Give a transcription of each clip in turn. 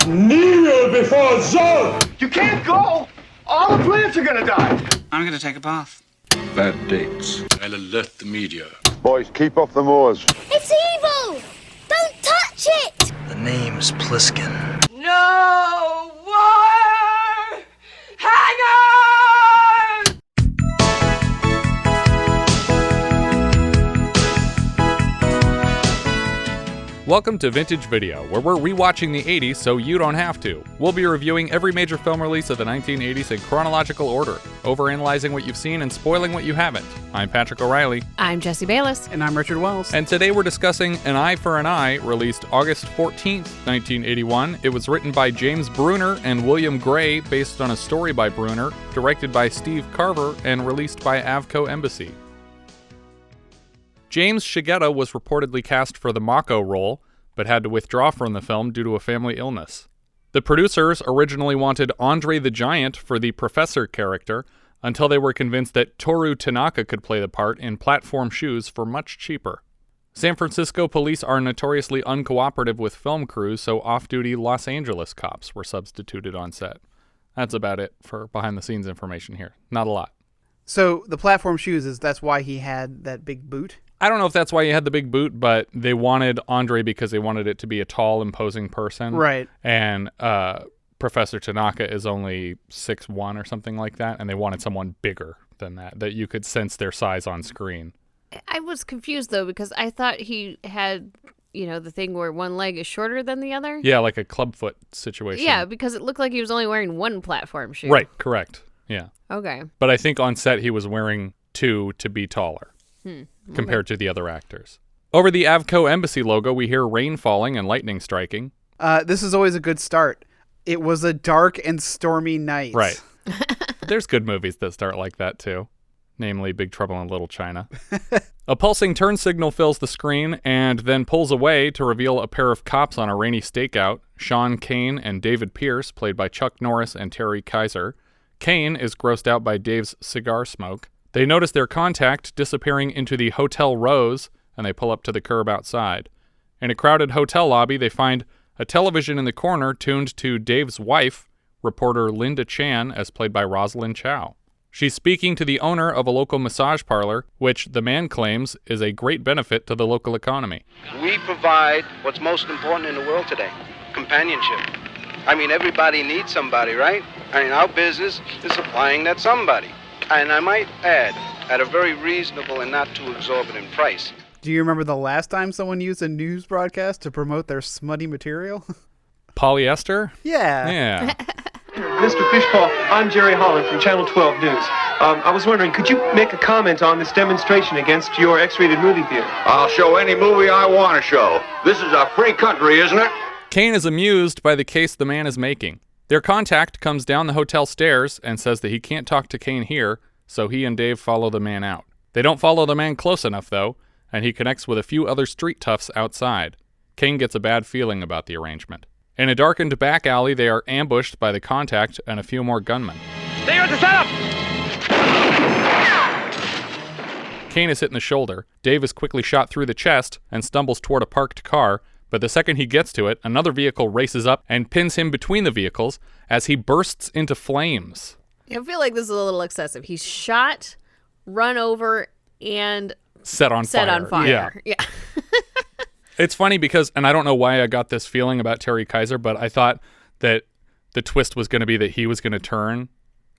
Kneel before Zod! You can't go! All the plants are gonna die! I'm gonna take a bath. Bad dates. I'll alert the media. Boys, keep off the moors. It's evil! Don't touch it! The name's Pliskin. No more hangers! Welcome to Vintage Video, where we're rewatching the 80s so you don't have to. We'll be reviewing every major film release of the 1980s in chronological order, overanalyzing what you've seen and spoiling what you haven't. I'm Patrick O'Reilly. I'm Jesse Bayless. And I'm Richard Wells. And today we're discussing An Eye for an Eye, released August 14th, 1981. It was written by James Bruner and William Gray, based on a story by Bruner, directed by Steve Carver, and released by Avco Embassy. James Shigeta was reportedly cast for the Mako role, but had to withdraw from the film due to a family illness. The producers originally wanted Andre the Giant for the Professor character, until they were convinced that Toru Tanaka could play the part in platform shoes for much cheaper. San Francisco police are notoriously uncooperative with film crews, so off-duty Los Angeles cops were substituted on set. That's about it for behind-the-scenes information here. Not a lot. So the platform shoes, that's why he had that big boot? I don't know if that's why he had the big boot, but they wanted Andre because they wanted it to be a tall, imposing person. Right. And Professor Tanaka is only 6'1" or something like that, and they wanted someone bigger than that you could sense their size on screen. I was confused, though, because I thought he had, the thing where one leg is shorter than the other. Yeah, like a clubfoot situation. Yeah, because it looked like he was only wearing one platform shoe. Right, correct. Yeah. Okay. But I think on set he was wearing two to be taller. Compared to the other actors. Over the Avco Embassy logo, we hear rain falling and lightning striking. This is always a good start. It was a dark and stormy night. Right. There's good movies that start like that, too. Namely, Big Trouble in Little China. A pulsing turn signal fills the screen and then pulls away to reveal a pair of cops on a rainy stakeout, Sean Kane and David Pierce, played by Chuck Norris and Terry Kiser. Kane is grossed out by Dave's cigar smoke. They notice their contact disappearing into the Hotel Rose, and they pull up to the curb outside. In a crowded hotel lobby, they find a television in the corner tuned to Dave's wife, reporter Linda Chan, as played by Rosalind Chao. She's speaking to the owner of a local massage parlor, which the man claims is a great benefit to the local economy. We provide what's most important in the world today, companionship. I mean, everybody needs somebody, right? I mean, our business is supplying that somebody. And I might add, at a very reasonable and not too exorbitant price. Do you remember the last time someone used a news broadcast to promote their smutty material? Polyester? Yeah. Yeah. Mr. Fishpaw, I'm Jerry Holland from Channel 12 News. I was wondering, could you make a comment on this demonstration against your X-rated movie theater? I'll show any movie I want to show. This is a free country, isn't it? Kane is amused by the case the man is making. Their contact comes down the hotel stairs and says that he can't talk to Kane here, so he and Dave follow the man out. They don't follow the man close enough, though, and he connects with a few other street toughs outside. Kane gets a bad feeling about the arrangement. In a darkened back alley, they are ambushed by the contact and a few more gunmen. Stay at the setup! Kane is hit in the shoulder. Dave is quickly shot through the chest and stumbles toward a parked car, but the second he gets to it, another vehicle races up and pins him between the vehicles as he bursts into flames. I feel like this is a little excessive. He's shot, run over, and set on fire. Yeah. It's funny because, and I don't know why I got this feeling about Terry Kiser, but I thought that the twist was going to be that he was going to turn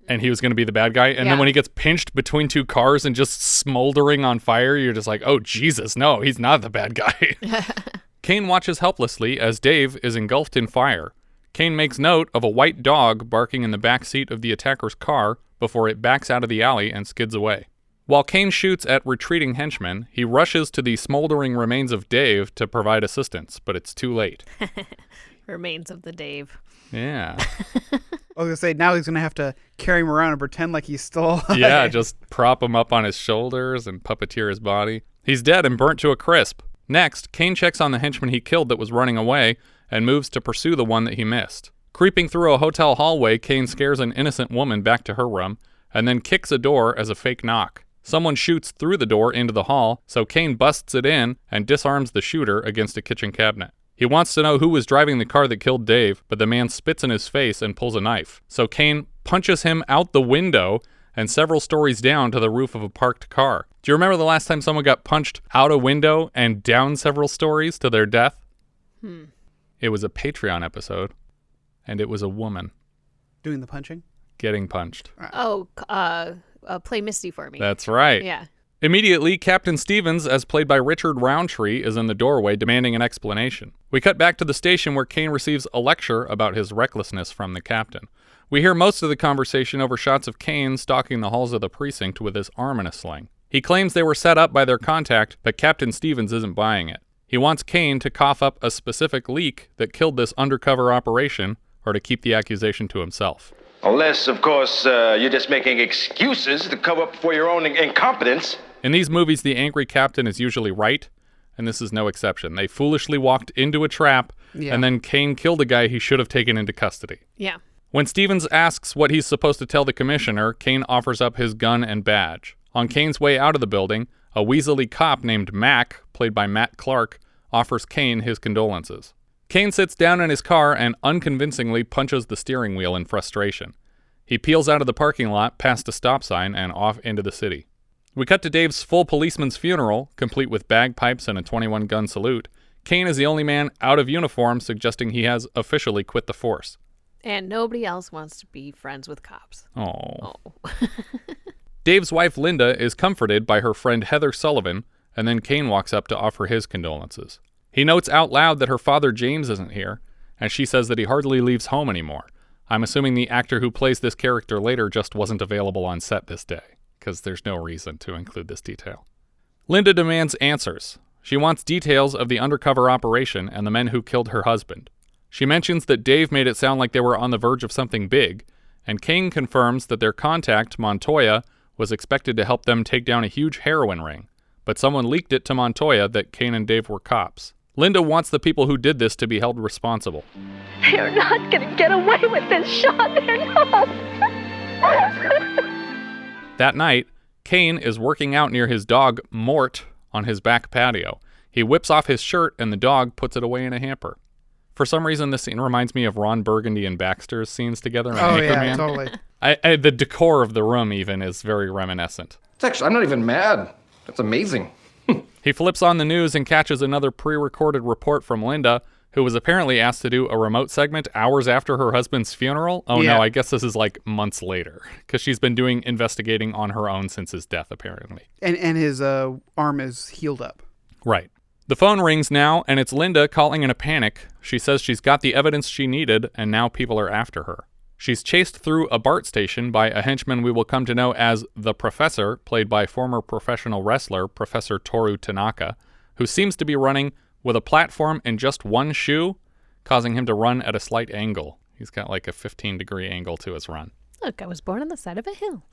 and he was going to be the bad guy. And then when he gets pinched between two cars and just smoldering on fire, you're just like, oh, Jesus, no, he's not the bad guy. Kane watches helplessly as Dave is engulfed in fire. Kane makes note of a white dog barking in the back seat of the attacker's car before it backs out of the alley and skids away. While Kane shoots at retreating henchmen, he rushes to the smoldering remains of Dave to provide assistance, but it's too late. Remains of the Dave. Yeah. I was going to say, now he's going to have to carry him around and pretend like he's still alive. Yeah, just prop him up on his shoulders and puppeteer his body. He's dead and burnt to a crisp. Next, Kane checks on the henchman he killed that was running away and moves to pursue the one that he missed. Creeping through a hotel hallway, Kane scares an innocent woman back to her room and then kicks a door as a fake knock. Someone shoots through the door into the hall, so Kane busts it in and disarms the shooter against a kitchen cabinet. He wants to know who was driving the car that killed Dave, but the man spits in his face and pulls a knife. So Kane punches him out the window and several stories down to the roof of a parked car. Do you remember the last time someone got punched out a window and down several stories to their death? It was a Patreon episode, and it was a woman. Doing the punching? Getting punched. Oh, play Misty for me. That's right. Yeah. Immediately, Captain Stevens, as played by Richard Roundtree, is in the doorway demanding an explanation. We cut back to the station where Kane receives a lecture about his recklessness from the captain. We hear most of the conversation over shots of Kane stalking the halls of the precinct with his arm in a sling. He claims they were set up by their contact, but Captain Stevens isn't buying it. He wants Kane to cough up a specific leak that killed this undercover operation, or to keep the accusation to himself. Unless, of course, you're just making excuses to cover up for your own incompetence. In these movies, the angry captain is usually right, and this is no exception. They foolishly walked into a trap, and then Kane killed a guy he should have taken into custody. Yeah. When Stevens asks what he's supposed to tell the commissioner, Kane offers up his gun and badge. On Kane's way out of the building, a weaselly cop named Mac, played by Matt Clark, offers Kane his condolences. Kane sits down in his car and unconvincingly punches the steering wheel in frustration. He peels out of the parking lot, past a stop sign, and off into the city. We cut to Dave's full policeman's funeral, complete with bagpipes and a 21-gun salute. Kane is the only man out of uniform, suggesting he has officially quit the force. And nobody else wants to be friends with cops. Oh. Dave's wife, Linda, is comforted by her friend Heather Sullivan, and then Kane walks up to offer his condolences. He notes out loud that her father, James, isn't here, and she says that he hardly leaves home anymore. I'm assuming the actor who plays this character later just wasn't available on set this day, because there's no reason to include this detail. Linda demands answers. She wants details of the undercover operation and the men who killed her husband. She mentions that Dave made it sound like they were on the verge of something big, and Kane confirms that their contact, Montoya, was expected to help them take down a huge heroin ring, but someone leaked it to Montoya that Kane and Dave were cops. Linda wants the people who did this to be held responsible. They're not gonna get away with this, Sean. They're not. That night, Kane is working out near his dog, Mort, on his back patio. He whips off his shirt and the dog puts it away in a hamper. For some reason, this scene reminds me of Ron Burgundy and Baxter's scenes together in Anchorman. Yeah, totally. The decor of the room even is very reminiscent. I'm not even mad. That's amazing. He flips on the news and catches another pre-recorded report from Linda, who was apparently asked to do a remote segment hours after her husband's funeral. Oh no, I guess this is like months later, because she's been doing investigating on her own since his death, apparently. And his arm is healed up. Right. The phone rings now, and it's Linda calling in a panic. She says she's got the evidence she needed, and now people are after her. She's chased through a BART station by a henchman we will come to know as the Professor, played by former professional wrestler Professor Toru Tanaka, who seems to be running with a platform in just one shoe, causing him to run at a slight angle. He's got like a 15-degree angle to his run. Look, I was born on the side of a hill.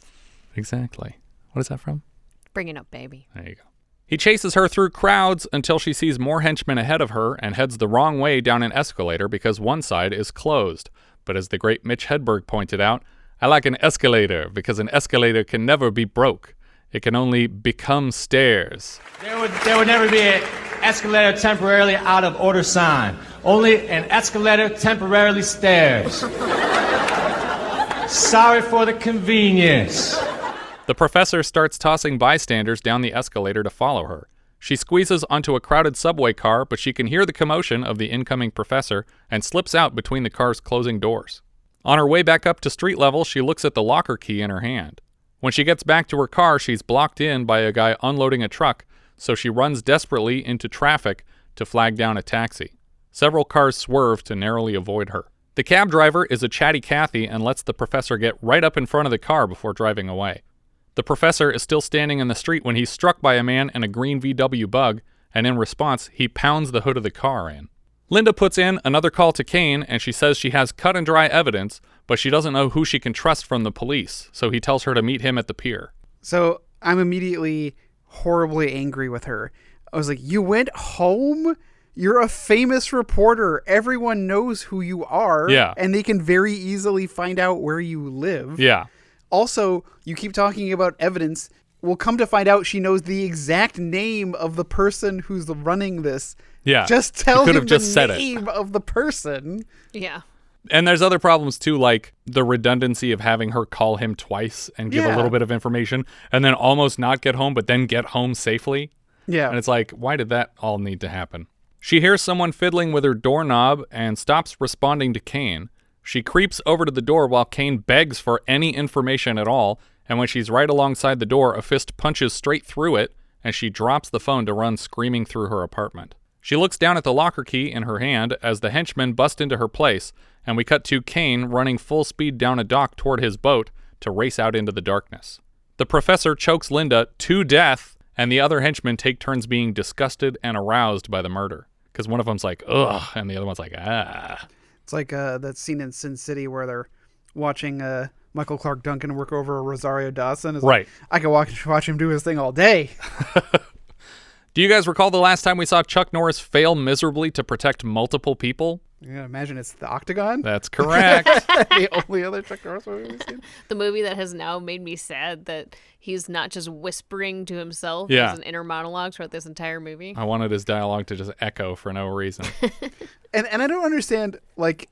Exactly. What is that from? Bringing Up Baby. There you go. He chases her through crowds until she sees more henchmen ahead of her and heads the wrong way down an escalator because one side is closed. But as the great Mitch Hedberg pointed out, I like an escalator because an escalator can never be broke. It can only become stairs. There would never be an escalator temporarily out of order sign. Only an escalator temporarily stairs. Sorry for the convenience. The professor starts tossing bystanders down the escalator to follow her. She squeezes onto a crowded subway car, but she can hear the commotion of the incoming professor and slips out between the car's closing doors. On her way back up to street level, she looks at the locker key in her hand. When she gets back to her car, she's blocked in by a guy unloading a truck, so she runs desperately into traffic to flag down a taxi. Several cars swerve to narrowly avoid her. The cab driver is a chatty Cathy and lets the professor get right up in front of the car before driving away. The professor is still standing in the street when he's struck by a man in a green VW Bug, and in response, he pounds the hood of the car in. Linda puts in another call to Kane, and she says she has cut and dry evidence, but she doesn't know who she can trust from the police, so he tells her to meet him at the pier. So I'm immediately horribly angry with her. I was like, you went home? You're a famous reporter. Everyone knows who you are. Yeah. And they can very easily find out where you live. Yeah. Also, you keep talking about evidence. We'll come to find out she knows the exact name of the person who's running this Yeah. Just tell him just the name of the person. Yeah. And there's other problems too, like the redundancy of having her call him twice and give a little bit of information and then almost not get home, but then get home safely. Yeah. And it's like, why did that all need to happen? She hears someone fiddling with her doorknob and stops responding to Kane. She creeps over to the door while Kane begs for any information at all, and when she's right alongside the door, a fist punches straight through it, and she drops the phone to run screaming through her apartment. She looks down at the locker key in her hand as the henchmen bust into her place, and we cut to Kane running full speed down a dock toward his boat to race out into the darkness. The professor chokes Linda to death, and the other henchmen take turns being disgusted and aroused by the murder. Because one of them's like, ugh, and the other one's like, ah. It's like that scene in Sin City where they're watching Michael Clark Duncan work over Rosario Dawson. It's right. Like, I could watch him do his thing all day. Do you guys recall the last time we saw Chuck Norris fail miserably to protect multiple people? You gotta imagine it's The Octagon? That's correct. The only other Chuck Norris movie we've seen. The movie that has now made me sad that he's not just whispering to himself Yeah. as an inner monologue throughout this entire movie. I wanted his dialogue to just echo for no reason. And I don't understand, like,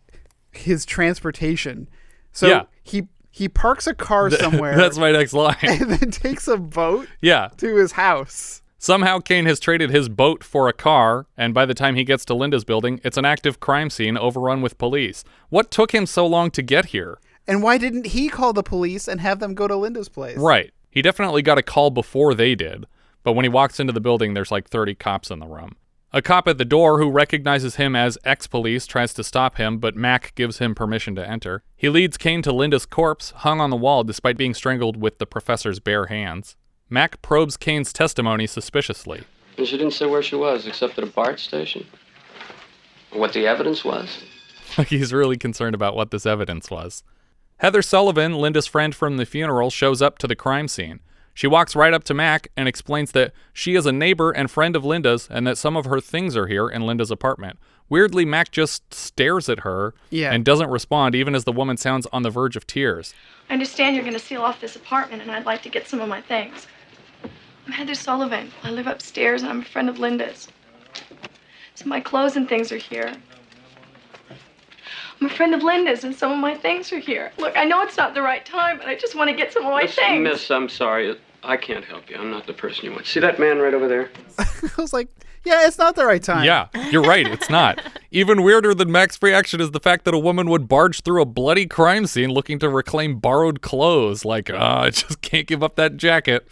his transportation. So he parks a car somewhere. That's my next line. And then takes a boat to his house. Somehow Kane has traded his boat for a car, and by the time he gets to Linda's building, it's an active crime scene overrun with police. What took him so long to get here? And why didn't he call the police and have them go to Linda's place? Right. He definitely got a call before they did, but when he walks into the building, there's like 30 cops in the room. A cop at the door who recognizes him as ex-police tries to stop him, but Mac gives him permission to enter. He leads Kane to Linda's corpse, hung on the wall despite being strangled with the professor's bare hands. Mac probes Kane's testimony suspiciously. And she didn't say where she was, except at a BART station? Or what the evidence was? He's really concerned about what this evidence was. Heather Sullivan, Linda's friend from the funeral, shows up to the crime scene. She walks right up to Mac and explains that she is a neighbor and friend of Linda's and that some of her things are here in Linda's apartment. Weirdly, Mac just stares at her and doesn't respond, even as the woman sounds on the verge of tears. I understand you're going to seal off this apartment, and I'd like to get some of my things. I'm Heather Sullivan. I live upstairs, and I'm a friend of Linda's. So my clothes and things are here. I'm a friend of Linda's, and some of my things are here. Look, I know it's not the right time, but I just want to get some of my things. Miss, I'm sorry. I can't help you. I'm not the person you want. See that man right over there? I was like, yeah, it's not the right time. Yeah, you're right. It's not. Even weirder than Mac's reaction is the fact that a woman would barge through a bloody crime scene looking to reclaim borrowed clothes. Like, I just can't give up that jacket.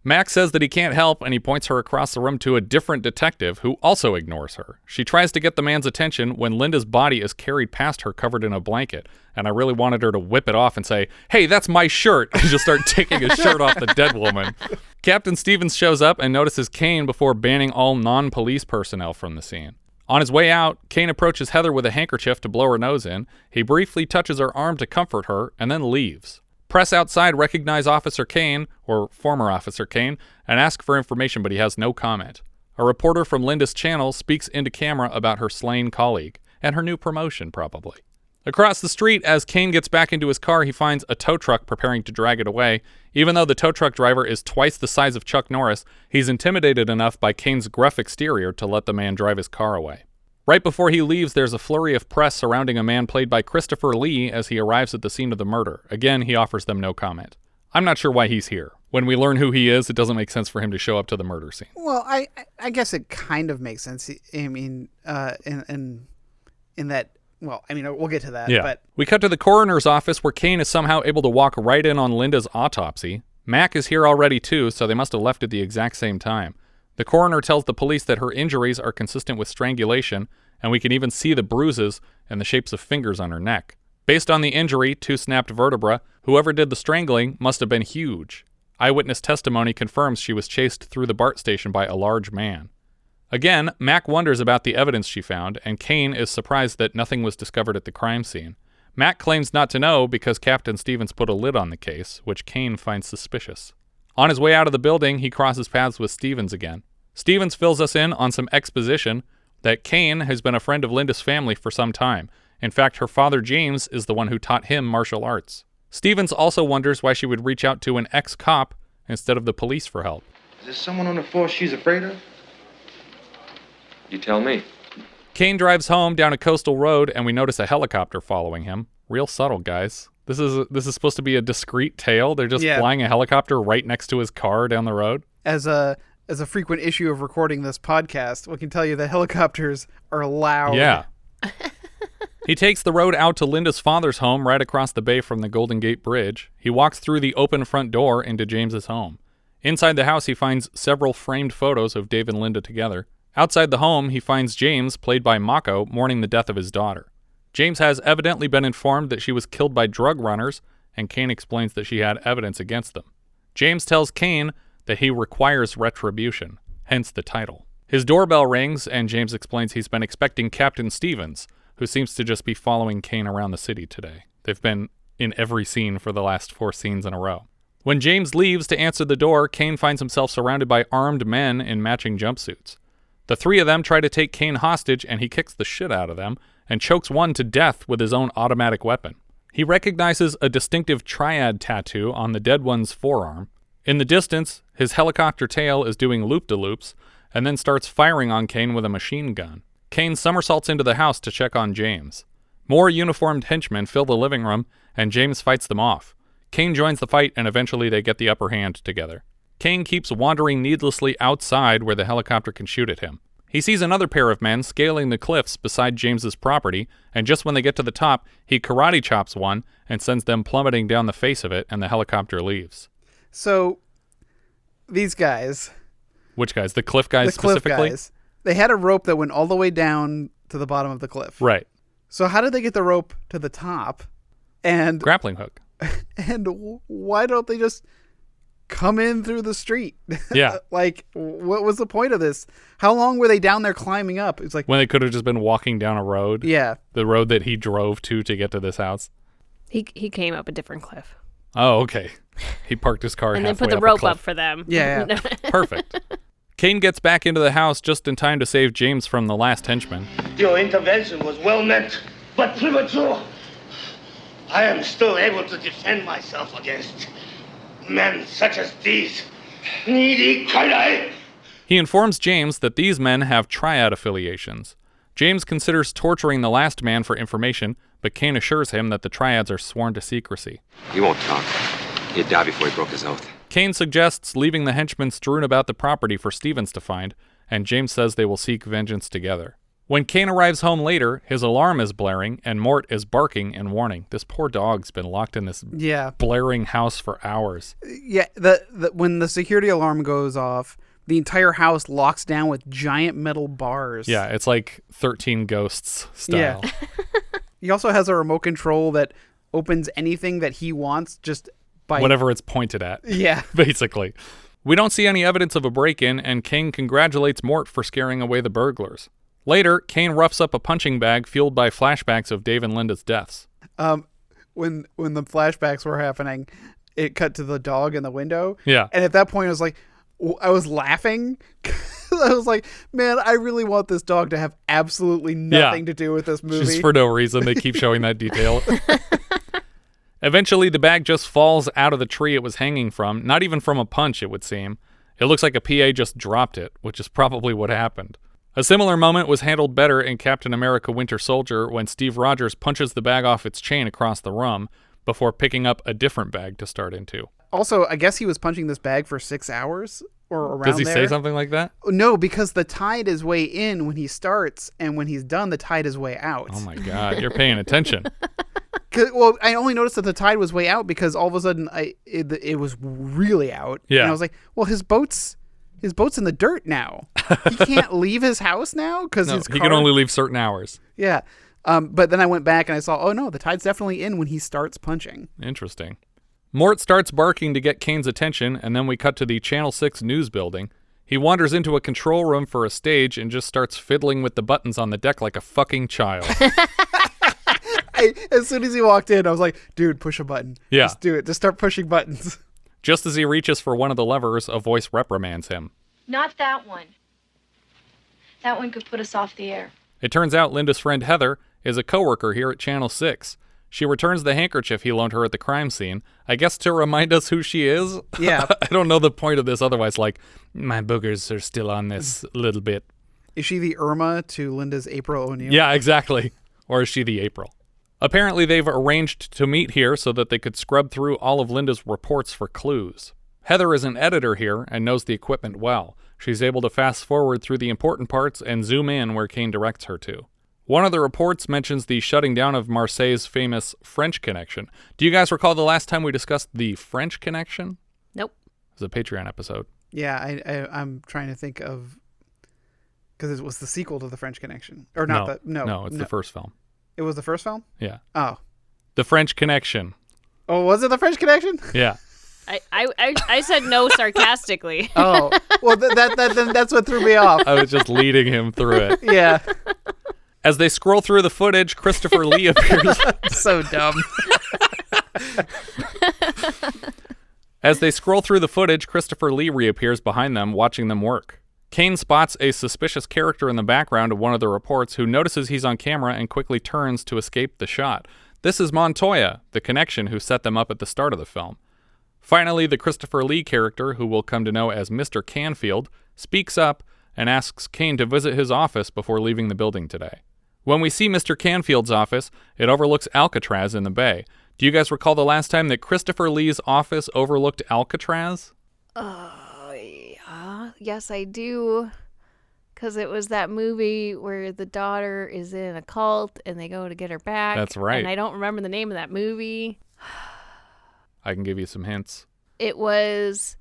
Mac says that he can't help, and he points her across the room to a different detective who also ignores her. She tries to get the man's attention when Linda's body is carried past her covered in a blanket, and I really wanted her to whip it off and say, "Hey, that's my shirt," and just start taking his shirt off the dead woman. Captain Stevens shows up and notices Kane before banning all non-police personnel from the scene. On his way out, Kane approaches Heather with a handkerchief to blow her nose in. He briefly touches her arm to comfort her, and then leaves. Press outside recognize Officer Kane, or former Officer Kane, and ask for information, but he has no comment. A reporter from Linda's channel speaks into camera about her slain colleague, and her new promotion, probably. Across the street, as Kane gets back into his car, he finds a tow truck preparing to drag it away. Even though the tow truck driver is twice the size of Chuck Norris, he's intimidated enough by Kane's gruff exterior to let the man drive his car away. Right before he leaves, there's a flurry of press surrounding a man played by Christopher Lee as he arrives at the scene of the murder. Again, he offers them no comment. I'm not sure why he's here. When we learn who he is, it doesn't make sense for him to show up to the murder scene. Well, I guess it kind of makes sense. I mean, in that, well, I mean, we'll get to that. Yeah. But We cut to the coroner's office where Kane is somehow able to walk right in on Linda's autopsy. Mac is here already too, so they must have left at the exact same time. The coroner tells the police that her injuries are consistent with strangulation, and we can even see the bruises and the shapes of fingers on her neck. Based on the injury, 2 snapped vertebrae, whoever did the strangling must have been huge. Eyewitness testimony confirms she was chased through the BART station by a large man. Again, Mac wonders about the evidence she found, and Kane is surprised that nothing was discovered at the crime scene. Mac claims not to know because Captain Stevens put a lid on the case, which Kane finds suspicious. On his way out of the building, he crosses paths with Stevens again. Stevens fills us in on some exposition that Kane has been a friend of Linda's family for some time. In fact, her father James is the one who taught him martial arts. Stevens also wonders why she would reach out to an ex-cop instead of the police for help. Is there someone on the force she's afraid of? You tell me. Kane drives home down a coastal road, and we notice a helicopter following him. Real subtle, guys. This is supposed to be a discreet tale. They're just flying a helicopter right next to his car down the road. As a frequent issue of recording this podcast, we can tell you that helicopters are loud. Yeah. He takes the road out to Linda's father's home right across the bay from the Golden Gate Bridge. He walks through the open front door into James's home. Inside the house, he finds several framed photos of Dave and Linda together. Outside the home, he finds James, played by Mako, mourning the death of his daughter. James has evidently been informed that she was killed by drug runners, and Kane explains that she had evidence against them. James tells Kane that he requires retribution, hence the title. His doorbell rings, and James explains he's been expecting Captain Stevens, who seems to just be following Kane around the city today. They've been in every scene for the last 4 scenes in a row. When James leaves to answer the door, Kane finds himself surrounded by armed men in matching jumpsuits. The 3 of them try to take Kane hostage, and he kicks the shit out of them and chokes one to death with his own automatic weapon. He recognizes a distinctive triad tattoo on the dead one's forearm. In the distance, his helicopter tail is doing loop-de-loops and then starts firing on Kane with a machine gun. Kane somersaults into the house to check on James. More uniformed henchmen fill the living room, and James fights them off. Kane joins the fight, and eventually they get the upper hand together. Kane keeps wandering needlessly outside where the helicopter can shoot at him. He sees another pair of men scaling the cliffs beside James's property, and just when they get to the top, he karate chops one and sends them plummeting down the face of it, and the helicopter leaves. So, these guys... Which guys? The cliff guys specifically? Cliff guys. They had a rope that went all the way down to the bottom of the cliff. Right. So how did they get the rope to the top? And grappling hook. And why don't they just come in through the street? Yeah. Like, what was the point of this? How long were they down there climbing up? It's like when they could have just been walking down a road. Yeah. The road that he drove to get to this house. He came up a different cliff. Oh, okay. He parked his car and halfway then put the up rope a cliff. up for them. Yeah. Perfect. Kane gets back into the house just in time to save James from the last henchman. Your intervention was well meant, but premature. I am still able to defend myself against men such as these. Needy Kairai. He informs James that these men have triad affiliations. James considers torturing the last man for information, but Kane assures him that the triads are sworn to secrecy. He won't talk. He'd die before he broke his oath. Kane suggests leaving the henchmen strewn about the property for Stevens to find, and James says they will seek vengeance together. When Kane arrives home later, his alarm is blaring, and Mort is barking and warning. This poor dog's been locked in this blaring house for hours. Yeah, when the security alarm goes off, the entire house locks down with giant metal bars. Yeah, it's like 13 Ghosts style. Yeah. He also has a remote control that opens anything that he wants just by whatever it's pointed at. Yeah. Basically. We don't see any evidence of a break-in, and Kane congratulates Mort for scaring away the burglars. Later, Kane roughs up a punching bag fueled by flashbacks of Dave and Linda's deaths. When the flashbacks were happening, it cut to the dog in the window. Yeah. And at that point, I was laughing. I was like, man, I really want this dog to have absolutely nothing to do with this movie. Just for no reason, they keep showing that detail. Eventually, the bag just falls out of the tree it was hanging from, not even from a punch, it would seem. It looks like a PA just dropped it, which is probably what happened. A similar moment was handled better in Captain America Winter Soldier when Steve Rogers punches the bag off its chain across the room before picking up a different bag to start into. Also, I guess he was punching this bag for 6 hours or around there. Does he say something like that? No, because the tide is way in when he starts, and when he's done, the tide is way out. Oh my God, you're paying attention. Well, I only noticed that the tide was way out because all of a sudden it was really out. Yeah. And I was like, well, his boat's in the dirt now. He can't leave his house now because his car... he can only leave certain hours. Yeah. But then I went back and I saw, oh no, the tide's definitely in when he starts punching. Interesting. Mort starts barking to get Kane's attention, and then we cut to the Channel 6 news building. He wanders into a control room for a stage and just starts fiddling with the buttons on the deck like a fucking child. As soon as he walked in, I was like, dude, push a button. Yeah. Just do it. Just start pushing buttons. Just as he reaches for one of the levers, a voice reprimands him. Not that one. That one could put us off the air. It turns out Linda's friend Heather is a coworker here at Channel 6. She returns the handkerchief he loaned her at the crime scene, I guess to remind us who she is. Yeah. I don't know the point of this otherwise, like, my boogers are still on this little bit. Is she the Irma to Linda's April O'Neil? Yeah, exactly. Or is she the April? Apparently, they've arranged to meet here so that they could scrub through all of Linda's reports for clues. Heather is an editor here and knows the equipment well. She's able to fast forward through the important parts and zoom in where Kane directs her to. One of the reports mentions the shutting down of Marseille's famous French Connection. Do you guys recall the last time we discussed the French Connection? Nope. It was a Patreon episode. Yeah, I'm trying to think of... Because it was the sequel to the French Connection. Or not No, it's the first film. It was the first film? Yeah. Oh. The French Connection. Oh, was it the French Connection? Yeah. I said no sarcastically. Oh. Well, that's what threw me off. I was just leading him through it. Yeah. As they scroll through the footage, Christopher Lee appears. So dumb. As they scroll through the footage, Christopher Lee reappears behind them, watching them work. Kane spots a suspicious character in the background of one of the reports who notices he's on camera and quickly turns to escape the shot. This is Montoya, the connection who set them up at the start of the film. Finally, the Christopher Lee character, who we'll come to know as Mr. Canfield, speaks up and asks Kane to visit his office before leaving the building today. When we see Mr. Canfield's office, it overlooks Alcatraz in the bay. Do you guys recall the last time that Christopher Lee's office overlooked Alcatraz? Yeah. Yes, I do. Because it was that movie where the daughter is in a cult and they go to get her back. That's right. And I don't remember the name of that movie. I can give you some hints. It was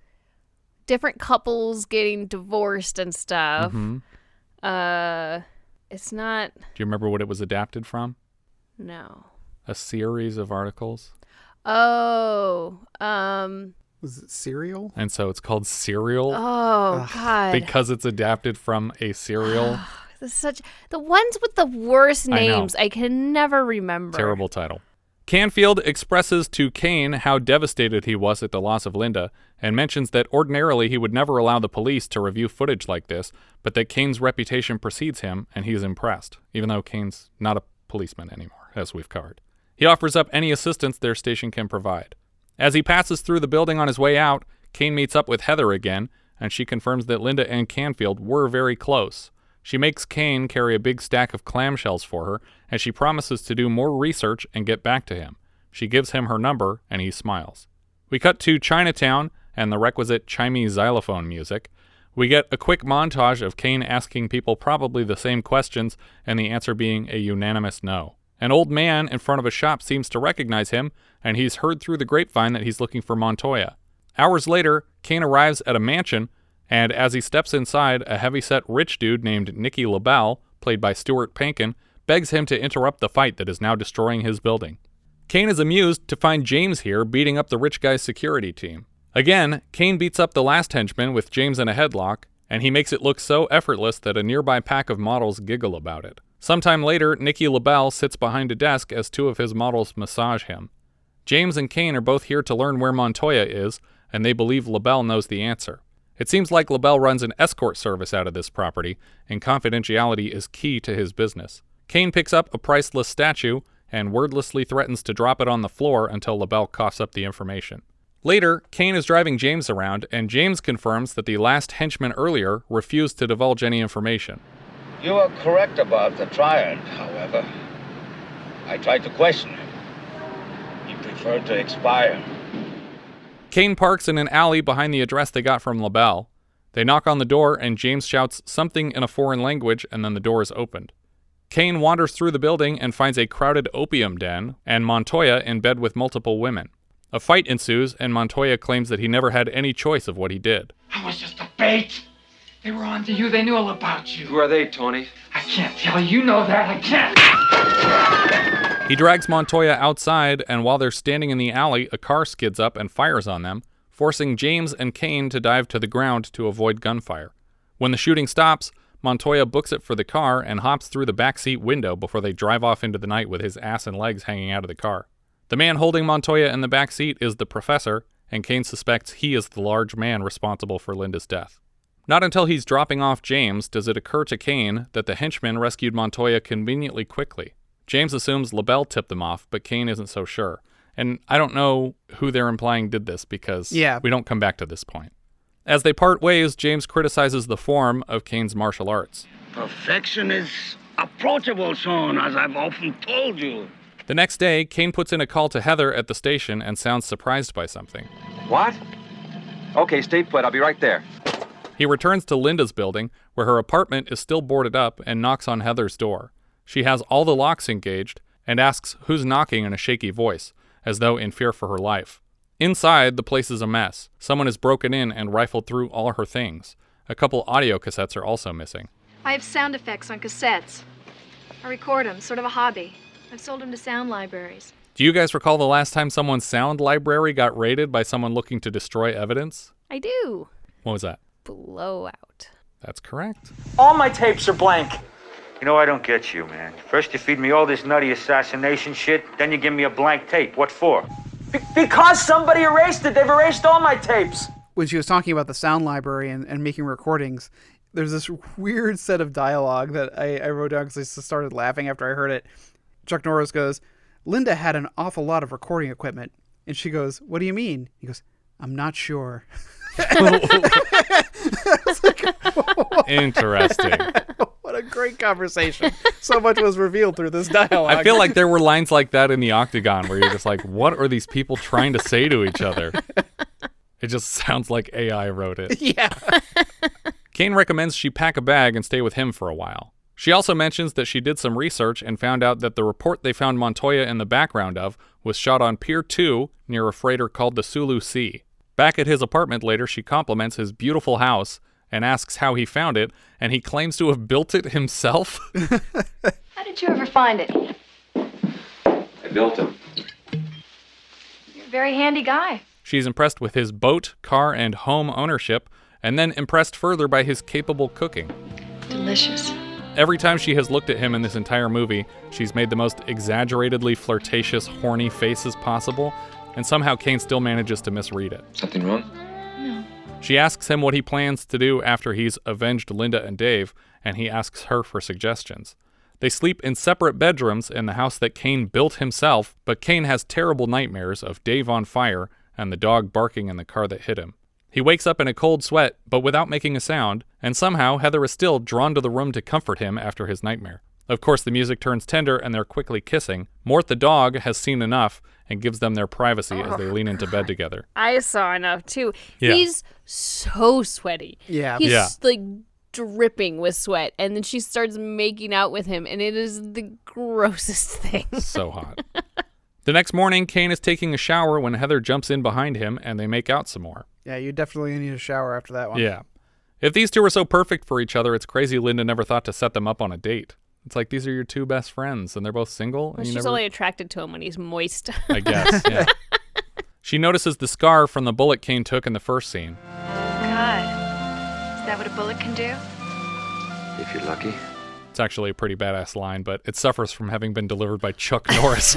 different couples getting divorced and stuff. Mm-hmm. It's not... Do you remember what it was adapted from? No. A series of articles. Oh, was it Serial? And so it's called Serial. Oh, God. Because it's adapted from a serial. This is such... The ones with the worst names, I can never remember. Terrible title. Canfield expresses to Kane how devastated he was at the loss of Linda and mentions that ordinarily he would never allow the police to review footage like this, but that Kane's reputation precedes him and he's impressed, even though Kane's not a policeman anymore, as we've covered. He offers up any assistance their station can provide. As he passes through the building on his way out, Kane meets up with Heather again, and she confirms that Linda and Canfield were very close. She makes Kane carry a big stack of clamshells for her, and she promises to do more research and get back to him. She gives him her number, and he smiles. We cut to Chinatown and the requisite chimey xylophone music. We get a quick montage of Kane asking people probably the same questions, and the answer being a unanimous no. An old man in front of a shop seems to recognize him, and he's heard through the grapevine that he's looking for Montoya. Hours later, Kane arrives at a mansion, and as he steps inside, a heavyset rich dude named Nicky LaBelle, played by Stuart Pankin, begs him to interrupt the fight that is now destroying his building. Kane is amused to find James here beating up the rich guy's security team. Again, Kane beats up the last henchman with James in a headlock, and he makes it look so effortless that a nearby pack of models giggle about it. Sometime later, Nicky LaBelle sits behind a desk as two of his models massage him. James and Kane are both here to learn where Montoya is, and they believe LaBelle knows the answer. It seems like LaBelle runs an escort service out of this property, and confidentiality is key to his business. Kane picks up a priceless statue and wordlessly threatens to drop it on the floor until LaBelle coughs up the information. Later, Kane is driving James around, and James confirms that the last henchman earlier refused to divulge any information. You are correct about the triad, however. I tried to question him. He preferred to expire. Kane parks in an alley behind the address they got from LaBelle. They knock on the door, and James shouts something in a foreign language, and then the door is opened. Kane wanders through the building and finds a crowded opium den, and Montoya in bed with multiple women. A fight ensues, and Montoya claims that he never had any choice of what he did. I was just a bait. They were on to you. They knew all about you. Who are they, Tony? I can't tell you. You know that. I can't. He drags Montoya outside, and while they're standing in the alley, a car skids up and fires on them, forcing James and Kane to dive to the ground to avoid gunfire. When the shooting stops, Montoya books it for the car and hops through the backseat window before they drive off into the night with his ass and legs hanging out of the car. The man holding Montoya in the back seat is the professor, and Kane suspects he is the large man responsible for Linda's death. Not until he's dropping off James does it occur to Kane that the henchman rescued Montoya conveniently quickly. James assumes LaBelle tipped them off, but Kane isn't so sure. And I don't know who they're implying did this because we don't come back to this point. As they part ways, James criticizes the form of Kane's martial arts. Perfection is approachable, son, as I've often told you. The next day, Kane puts in a call to Heather at the station and sounds surprised by something. What? Okay, stay put. I'll be right there. He returns to Linda's building, where her apartment is still boarded up, and knocks on Heather's door. She has all the locks engaged and asks who's knocking in a shaky voice, as though in fear for her life. Inside, the place is a mess. Someone has broken in and rifled through all her things. A couple audio cassettes are also missing. I have sound effects on cassettes. I record them, sort of a hobby. I've sold them to sound libraries. Do you guys recall the last time someone's sound library got raided by someone looking to destroy evidence? I do. What was that? Blowout. That's correct. All my tapes are blank. You know, I don't get you, man. First you feed me all this nutty assassination shit, then you give me a blank tape. What for? Because somebody erased it. They've erased all my tapes. When she was talking about the sound library and making recordings, there's this weird set of dialogue that I wrote down because I just started laughing after I heard it. Chuck Norris goes, Linda had an awful lot of recording equipment. And she goes, what do you mean? He goes, I'm not sure. Interesting. What a great conversation. So much was revealed through this dialogue. I feel like there were lines like that in the Octagon where you're just like, what are these people trying to say to each other? It just sounds like AI wrote it. Yeah. Kane recommends she pack a bag and stay with him for a while. She also mentions that she did some research and found out that the report they found Montoya in the background of was shot on Pier 2 near a freighter called the Sulu Sea. Back at his apartment later, she compliments his beautiful house and asks how he found it, and he claims to have built it himself. How did you ever find it? I built him. You're a very handy guy. She's impressed with his boat, car, and home ownership, and then impressed further by his capable cooking. Delicious. Every time she has looked at him in this entire movie, she's made the most exaggeratedly flirtatious, horny faces possible, and somehow Kane still manages to misread it. Something wrong? No. She asks him what he plans to do after he's avenged Linda and Dave, and he asks her for suggestions. They sleep in separate bedrooms in the house that Kane built himself, but Kane has terrible nightmares of Dave on fire and the dog barking in the car that hit him. He wakes up in a cold sweat, but without making a sound, and somehow Heather is still drawn to the room to comfort him after his nightmare. Of course, the music turns tender and they're quickly kissing. Mort the dog has seen enough and gives them their privacy as they lean into bed together. I saw enough too. Yeah. He's so sweaty. Yeah. He's like dripping with sweat, and then she starts making out with him, and it is the grossest thing. So hot. The next morning, Kane is taking a shower when Heather jumps in behind him and they make out some more. Yeah, you definitely need a shower after that one. Yeah. If these two are so perfect for each other, it's crazy Linda never thought to set them up on a date. It's like, these are your two best friends, and they're both single. Well, she's only attracted to him when he's moist. I guess, yeah. She notices the scar from the bullet Kane took in the first scene. God. Is that what a bullet can do? If you're lucky. It's actually a pretty badass line, but it suffers from having been delivered by Chuck Norris.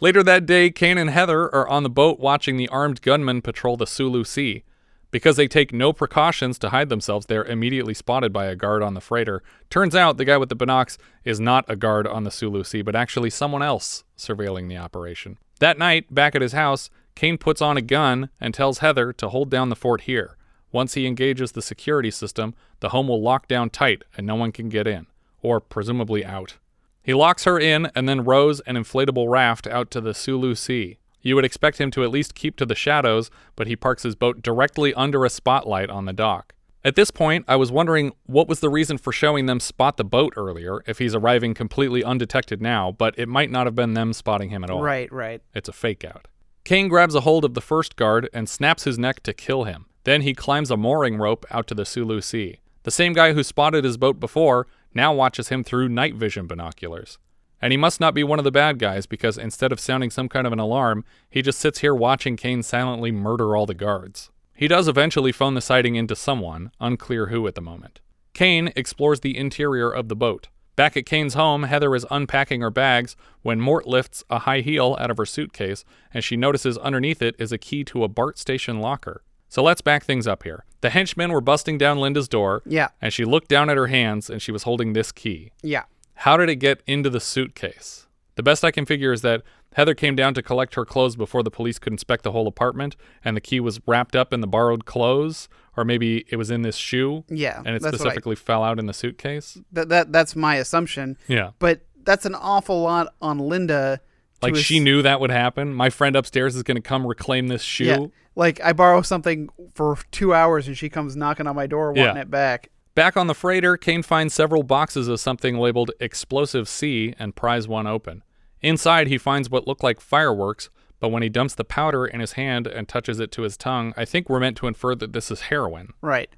Later that day, Kane and Heather are on the boat watching the armed gunmen patrol the Sulu Sea. Because they take no precautions to hide themselves, they're immediately spotted by a guard on the freighter. Turns out the guy with the binocs is not a guard on the Sulu Sea, but actually someone else surveilling the operation. That night, back at his house, Kane puts on a gun and tells Heather to hold down the fort here. Once he engages the security system, the home will lock down tight and no one can get in, or presumably out. He locks her in and then rows an inflatable raft out to the Sulu Sea. You would expect him to at least keep to the shadows, but he parks his boat directly under a spotlight on the dock. At this point, I was wondering what was the reason for showing them spot the boat earlier, if he's arriving completely undetected now, but it might not have been them spotting him at all. Right. It's a fake out. Kane grabs a hold of the first guard and snaps his neck to kill him. Then he climbs a mooring rope out to the Sulu Sea. The same guy who spotted his boat before now watches him through night vision binoculars. And he must not be one of the bad guys, because instead of sounding some kind of an alarm, he just sits here watching Kane silently murder all the guards. He does eventually phone the sighting into someone, unclear who at the moment. Kane explores the interior of the boat. Back at Kane's home, Heather is unpacking her bags when Mort lifts a high heel out of her suitcase, and she notices underneath it is a key to a BART station locker. So let's back things up here. The henchmen were busting down Linda's door, and she looked down at her hands, and she was holding this key. Yeah. How did it get into the suitcase? The best I can figure is that Heather came down to collect her clothes before the police could inspect the whole apartment, and the key was wrapped up in the borrowed clothes, or maybe it was in this shoe. Yeah, and it that's specifically fell out in the suitcase. That's my assumption. Yeah. But that's an awful lot on Linda. Like, she knew that would happen. My friend upstairs is going to come reclaim this shoe. Yeah. Like, I borrow something for 2 hours, and she comes knocking on my door wanting it back. Back on the freighter, Kane finds several boxes of something labeled Explosive C and pries one open. Inside, he finds what look like fireworks, but when he dumps the powder in his hand and touches it to his tongue, I think we're meant to infer that this is heroin. Right.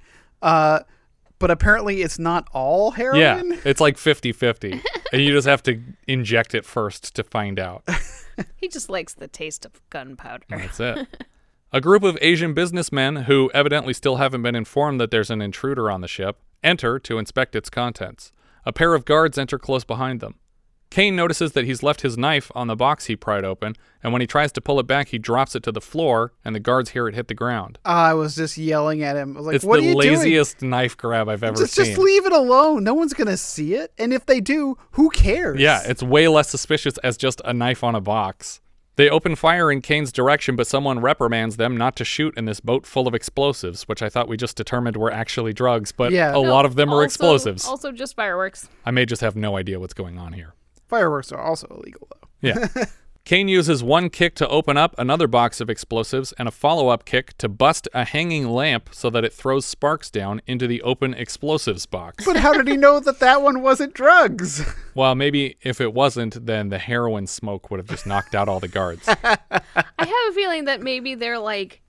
But apparently it's not all heroin? Yeah, it's like 50-50. And you just have to inject it first to find out. He just likes the taste of gunpowder. That's it. A group of Asian businessmen, who evidently still haven't been informed that there's an intruder on the ship, enter to inspect its contents. A pair of guards enter close behind them. Kane notices that he's left his knife on the box he pried open, and when he tries to pull it back, he drops it to the floor, and the guards hear it hit the ground. I was just yelling at him. I was like, It's what are the you doing? laziest knife grab I've ever seen. Just leave it alone. No one's going to see it. And if they do, who cares? Yeah, it's way less suspicious as just a knife on a box. They open fire in Kane's direction, but someone reprimands them not to shoot in this boat full of explosives, which I thought we just determined were actually drugs, but a lot of them are explosives. Also just fireworks. I may just have no idea what's going on here. Fireworks are also illegal, though. Yeah. Kane uses one kick to open up another box of explosives and a follow-up kick to bust a hanging lamp so that it throws sparks down into the open explosives box. But how did he know that one wasn't drugs? Well, maybe if it wasn't, then the heroin smoke would have just knocked out all the guards. I have a feeling that maybe they're like,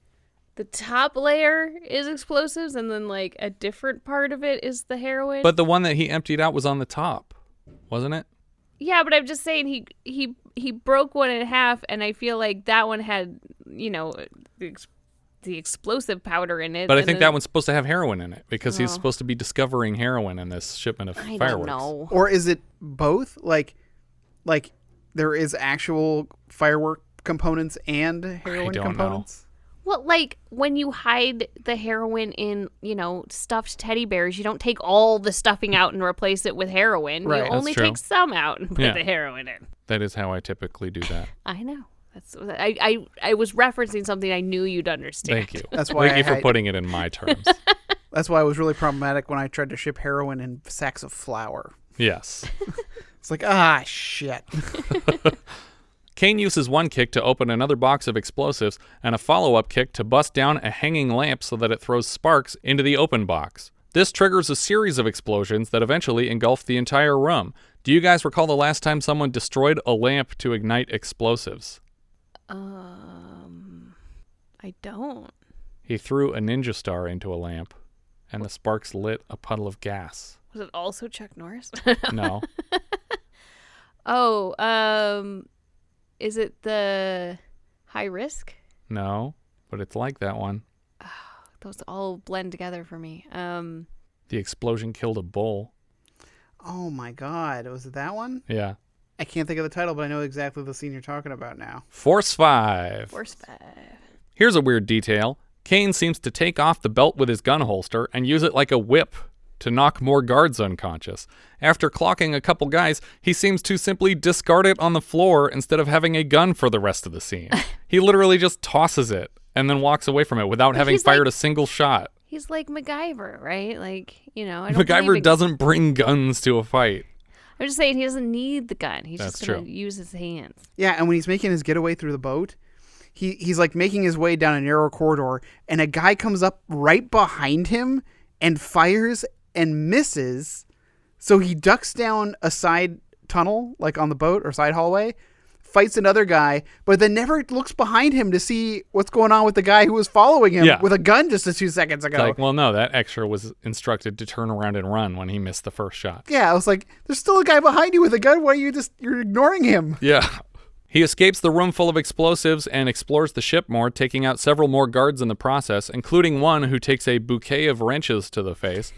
the top layer is explosives and then like a different part of it is the heroin. But the one that he emptied out was on the top, wasn't it? Yeah, but I'm just saying he broke one in half, and I feel like that one had, the explosive powder in it. But I think that one's supposed to have heroin in it because he's supposed to be discovering heroin in this shipment of fireworks. I don't know. Or is it both? Like there is actual firework components and heroin components? Know. Well, like when you hide the heroin in, stuffed teddy bears, you don't take all the stuffing out and replace it with heroin. Right, you only take some out and put the heroin in. That is how I typically do that. I know. I was referencing something I knew you'd understand. Thank you. That's why Thank you for putting it in my terms. That's why it was really problematic when I tried to ship heroin in sacks of flour. Yes. It's like, shit. Kane uses one kick to open another box of explosives and a follow-up kick to bust down a hanging lamp so that it throws sparks into the open box. This triggers a series of explosions that eventually engulf the entire room. Do you guys recall the last time someone destroyed a lamp to ignite explosives? I don't. He threw a ninja star into a lamp, and the sparks lit a puddle of gas. Was it also Chuck Norris? No. Is it the High Risk? No, but it's like that one. Oh, those all blend together for me. The explosion killed a bull. Oh my God. Was it that one? Yeah. I can't think of the title, but I know exactly the scene you're talking about now. Force 5. Force 5. Here's a weird detail. Kane seems to take off the belt with his gun holster and use it like a whip to knock more guards unconscious. After clocking a couple guys, he seems to simply discard it on the floor instead of having a gun for the rest of the scene. He literally just tosses it and then walks away from it without having fired a single shot. He's like MacGyver, right? Like, I don't MacGyver doesn't bring guns to a fight. I'm just saying he doesn't need the gun. He's That's just going to true. use his hands. Yeah, and when he's making his getaway through the boat, he's like making his way down a narrow corridor, and a guy comes up right behind him and fires and misses. So he ducks down a side tunnel, like on the boat or side hallway, fights another guy, but then never looks behind him to see what's going on with the guy who was following him with a gun just a few seconds ago. It's like, well, no, that extra was instructed to turn around and run when he missed the first shot. Yeah, I was like, there's still a guy behind you with a gun. Why are you're ignoring him? Yeah. He escapes the room full of explosives and explores the ship more, taking out several more guards in the process, including one who takes a bouquet of wrenches to the face.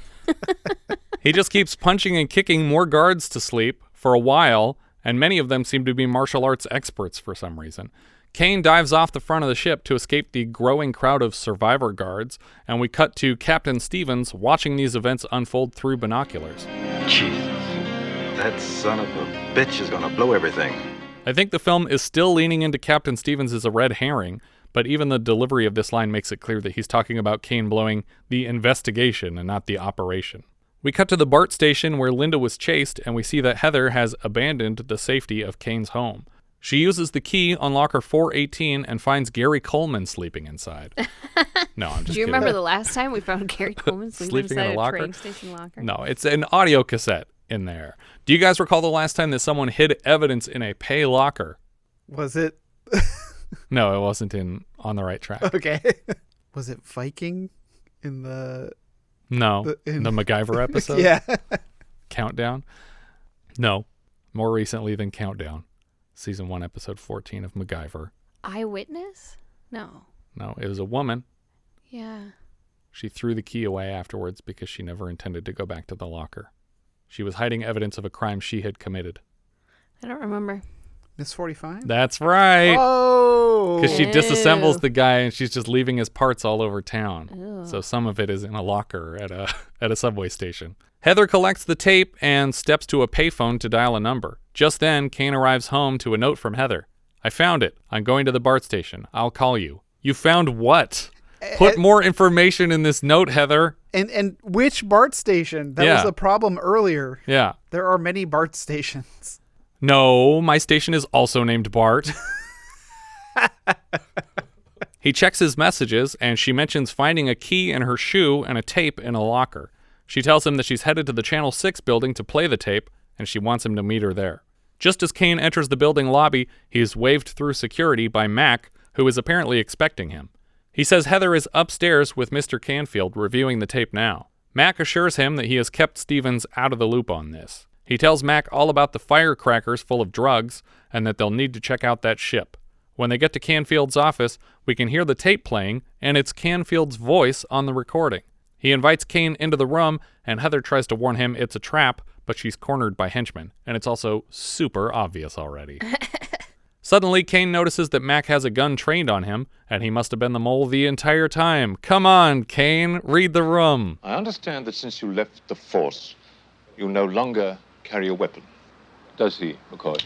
He just keeps punching and kicking more guards to sleep for a while, and many of them seem to be martial arts experts for some reason. Kane dives off the front of the ship to escape the growing crowd of survivor guards, and we cut to Captain Stevens watching these events unfold through binoculars. Jesus, that son of a bitch is gonna blow everything. I think the film is still leaning into Captain Stevens as a red herring, but even the delivery of this line makes it clear that he's talking about Kane blowing the investigation and not the operation. We cut to the BART station where Linda was chased, and we see that Heather has abandoned the safety of Kane's home. She uses the key on locker 418 and finds Gary Coleman sleeping inside. No, I'm just Do you kidding. remember the last time we found Gary Coleman sleeping inside a train station locker? No, it's an audio cassette in there. Do you guys recall the last time that someone hid evidence in a pay locker? Was it? No, it wasn't on the right track. Okay. Was it Viking in the... No, the MacGyver episode? Yeah. Countdown? No, more recently than Countdown. Season 1, episode 14 of MacGyver. Eyewitness? No. No, it was a woman. Yeah. She threw the key away afterwards because she never intended to go back to the locker. She was hiding evidence of a crime she had committed. I don't remember. Miss 45? That's right. Oh! Because she disassembles the guy and she's just leaving his parts all over town. Ew. So some of it is in a locker at a subway station. Heather collects the tape and steps to a payphone to dial a number. Just then, Kane arrives home to a note from Heather. I found it. I'm going to the BART station. I'll call you. You found what? Put more information in this note, Heather. And which BART station? That was the problem earlier. Yeah. There are many BART stations. No, my station is also named Bart. He checks his messages, and she mentions finding a key in her shoe and a tape in a locker. She tells him that she's headed to the Channel 6 building to play the tape, and she wants him to meet her there. Just as Kane enters the building lobby, he is waved through security by Mac, who is apparently expecting him. He says Heather is upstairs with Mr. Canfield reviewing the tape now. Mac assures him that he has kept Stevens out of the loop on this. He tells Mac all about the firecrackers full of drugs and that they'll need to check out that ship. When they get to Canfield's office, we can hear the tape playing, and it's Canfield's voice on the recording. He invites Kane into the room, and Heather tries to warn him it's a trap, but she's cornered by henchmen, and it's also super obvious already. Suddenly, Kane notices that Mac has a gun trained on him, and he must have been the mole the entire time. Come on, Kane, read the room. I understand that since you left the force, you no longer carry a weapon. Does he, McCoy?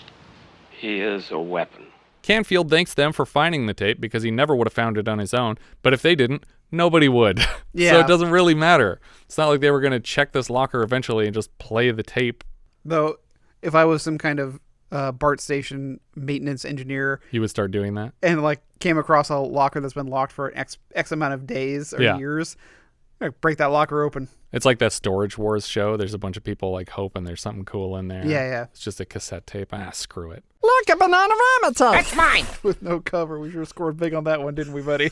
He is a weapon. Canfield thanks them for finding the tape because he never would have found it on his own, but if they didn't, nobody would. Yeah. So it doesn't really matter. It's not like they were going to check this locker eventually and just play the tape. Though, if I was some kind of BART station maintenance engineer, You would start doing that? and like came across a locker that's been locked for X amount of days or years, I'd break that locker open. It's like that Storage Wars show. There's a bunch of people like hoping there's something cool in there. Yeah. It's just a cassette tape. Screw it. Look, a Bananarama tape. That's mine. With no cover. We sure scored big on that one, didn't we, buddy?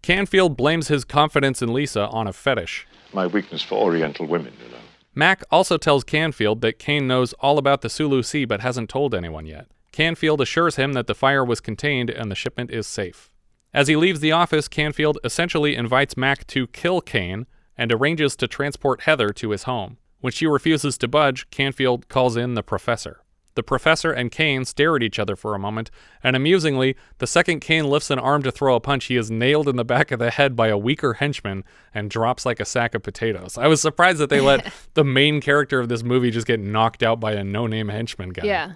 Canfield blames his confidence in Lisa on a fetish. My weakness for Oriental women, you know. Mac also tells Canfield that Kane knows all about the Sulu Sea but hasn't told anyone yet. Canfield assures him that the fire was contained and the shipment is safe. As he leaves the office, Canfield essentially invites Mac to kill Kane and arranges to transport Heather to his home. When she refuses to budge, Canfield calls in the professor. The professor and Kane stare at each other for a moment, and amusingly, the second Kane lifts an arm to throw a punch, he is nailed in the back of the head by a weaker henchman and drops like a sack of potatoes. I was surprised that they let the main character of this movie just get knocked out by a no-name henchman guy. Yeah.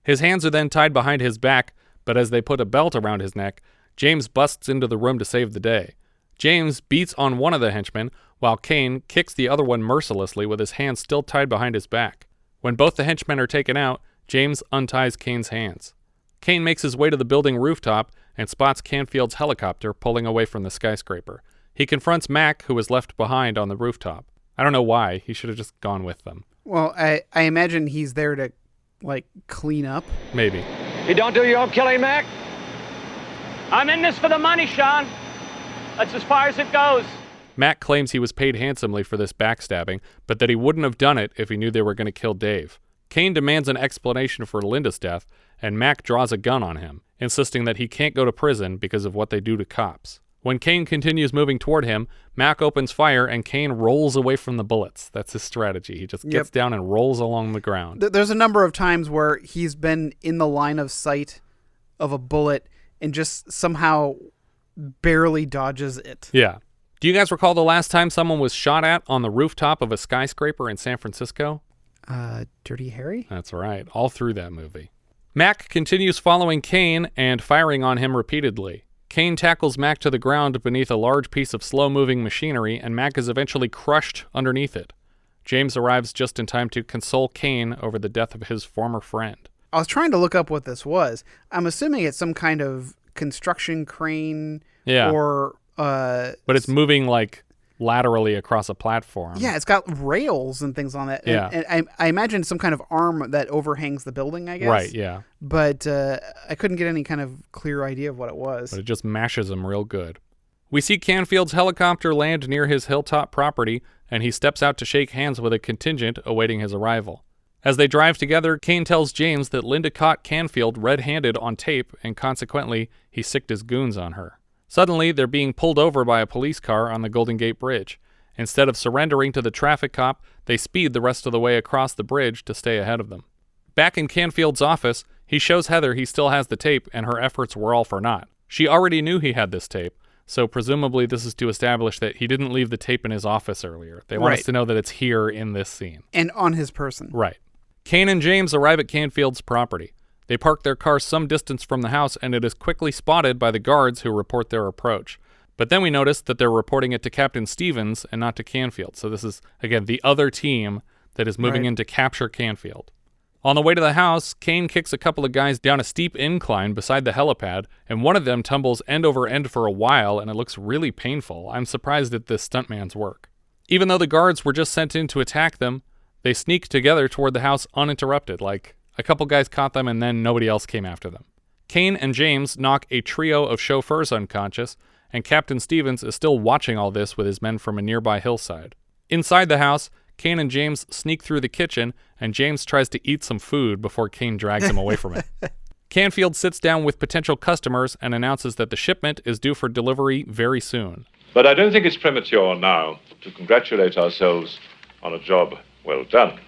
His hands are then tied behind his back, but as they put a belt around his neck, James busts into the room to save the day. James beats on one of the henchmen, while Kane kicks the other one mercilessly with his hands still tied behind his back. When both the henchmen are taken out, James unties Kane's hands. Kane makes his way to the building rooftop and spots Canfield's helicopter pulling away from the skyscraper. He confronts Mac, who was left behind on the rooftop. I don't know why. He should have just gone with them. Well, I imagine he's there to, like, clean up. Maybe. You don't do your own killing, Mac? I'm in this for the money, Sean. That's as far as it goes. Mac claims he was paid handsomely for this backstabbing, but that he wouldn't have done it if he knew they were going to kill Dave. Kane demands an explanation for Linda's death, and Mac draws a gun on him, insisting that he can't go to prison because of what they do to cops. When Kane continues moving toward him, Mac opens fire and Kane rolls away from the bullets. That's his strategy. He just gets down and rolls along the ground. There's a number of times where he's been in the line of sight of a bullet and just somehow barely dodges it. Yeah. Do you guys recall the last time someone was shot at on the rooftop of a skyscraper in San Francisco? Dirty Harry? That's right. All through that movie. Mac continues following Kane and firing on him repeatedly. Kane tackles Mac to the ground beneath a large piece of slow-moving machinery, and Mac is eventually crushed underneath it. James arrives just in time to console Kane over the death of his former friend. I was trying to look up what this was. I'm assuming it's some kind of construction crane or... but it's moving, like, laterally across a platform. Yeah, it's got rails and things on it. Yeah. And I imagine some kind of arm that overhangs the building, I guess. Right, yeah. But I couldn't get any kind of clear idea of what it was. But it just mashes him real good. We see Canfield's helicopter land near his hilltop property, and he steps out to shake hands with a contingent awaiting his arrival. As they drive together, Kane tells James that Linda caught Canfield red-handed on tape, and consequently, he sicked his goons on her. Suddenly, they're being pulled over by a police car on the Golden Gate Bridge. Instead of surrendering to the traffic cop, they speed the rest of the way across the bridge to stay ahead of them. Back in Canfield's office, he shows Heather he still has the tape, and her efforts were all for naught. She already knew he had this tape, so presumably this is to establish that he didn't leave the tape in his office earlier. They want us to know that it's here in this scene. And on his person. Right. Kane and James arrive at Canfield's property. They park their car some distance from the house, and it is quickly spotted by the guards who report their approach. But then we notice that they're reporting it to Captain Stevens and not to Canfield. So this is, again, the other team that is moving in to capture Canfield. On the way to the house, Kane kicks a couple of guys down a steep incline beside the helipad, and one of them tumbles end over end for a while, and it looks really painful. I'm surprised at this stuntman's work. Even though the guards were just sent in to attack them, they sneak together toward the house uninterrupted, like a couple guys caught them and then nobody else came after them. Kane and James knock a trio of chauffeurs unconscious, and Captain Stevens is still watching all this with his men from a nearby hillside. Inside the house, Kane and James sneak through the kitchen, and James tries to eat some food before Kane drags him away from it. Canfield sits down with potential customers and announces that the shipment is due for delivery very soon. But I don't think it's premature now to congratulate ourselves on a job well done.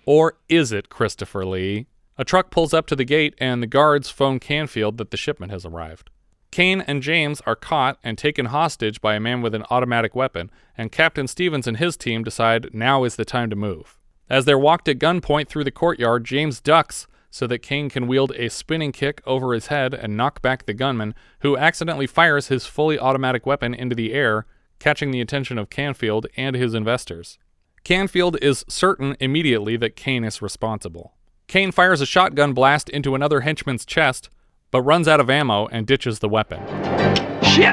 Or is it, Christopher Lee? A truck pulls up to the gate, and the guards phone Canfield that the shipment has arrived. Kane and James are caught and taken hostage by a man with an automatic weapon, and Captain Stevens and his team decide now is the time to move. As they're walked at gunpoint through the courtyard, James ducks so that Kane can wield a spinning kick over his head and knock back the gunman, who accidentally fires his fully automatic weapon into the air, catching the attention of Canfield and his investors. Canfield is certain immediately that Kane is responsible. Kane fires a shotgun blast into another henchman's chest, but runs out of ammo and ditches the weapon. Shit!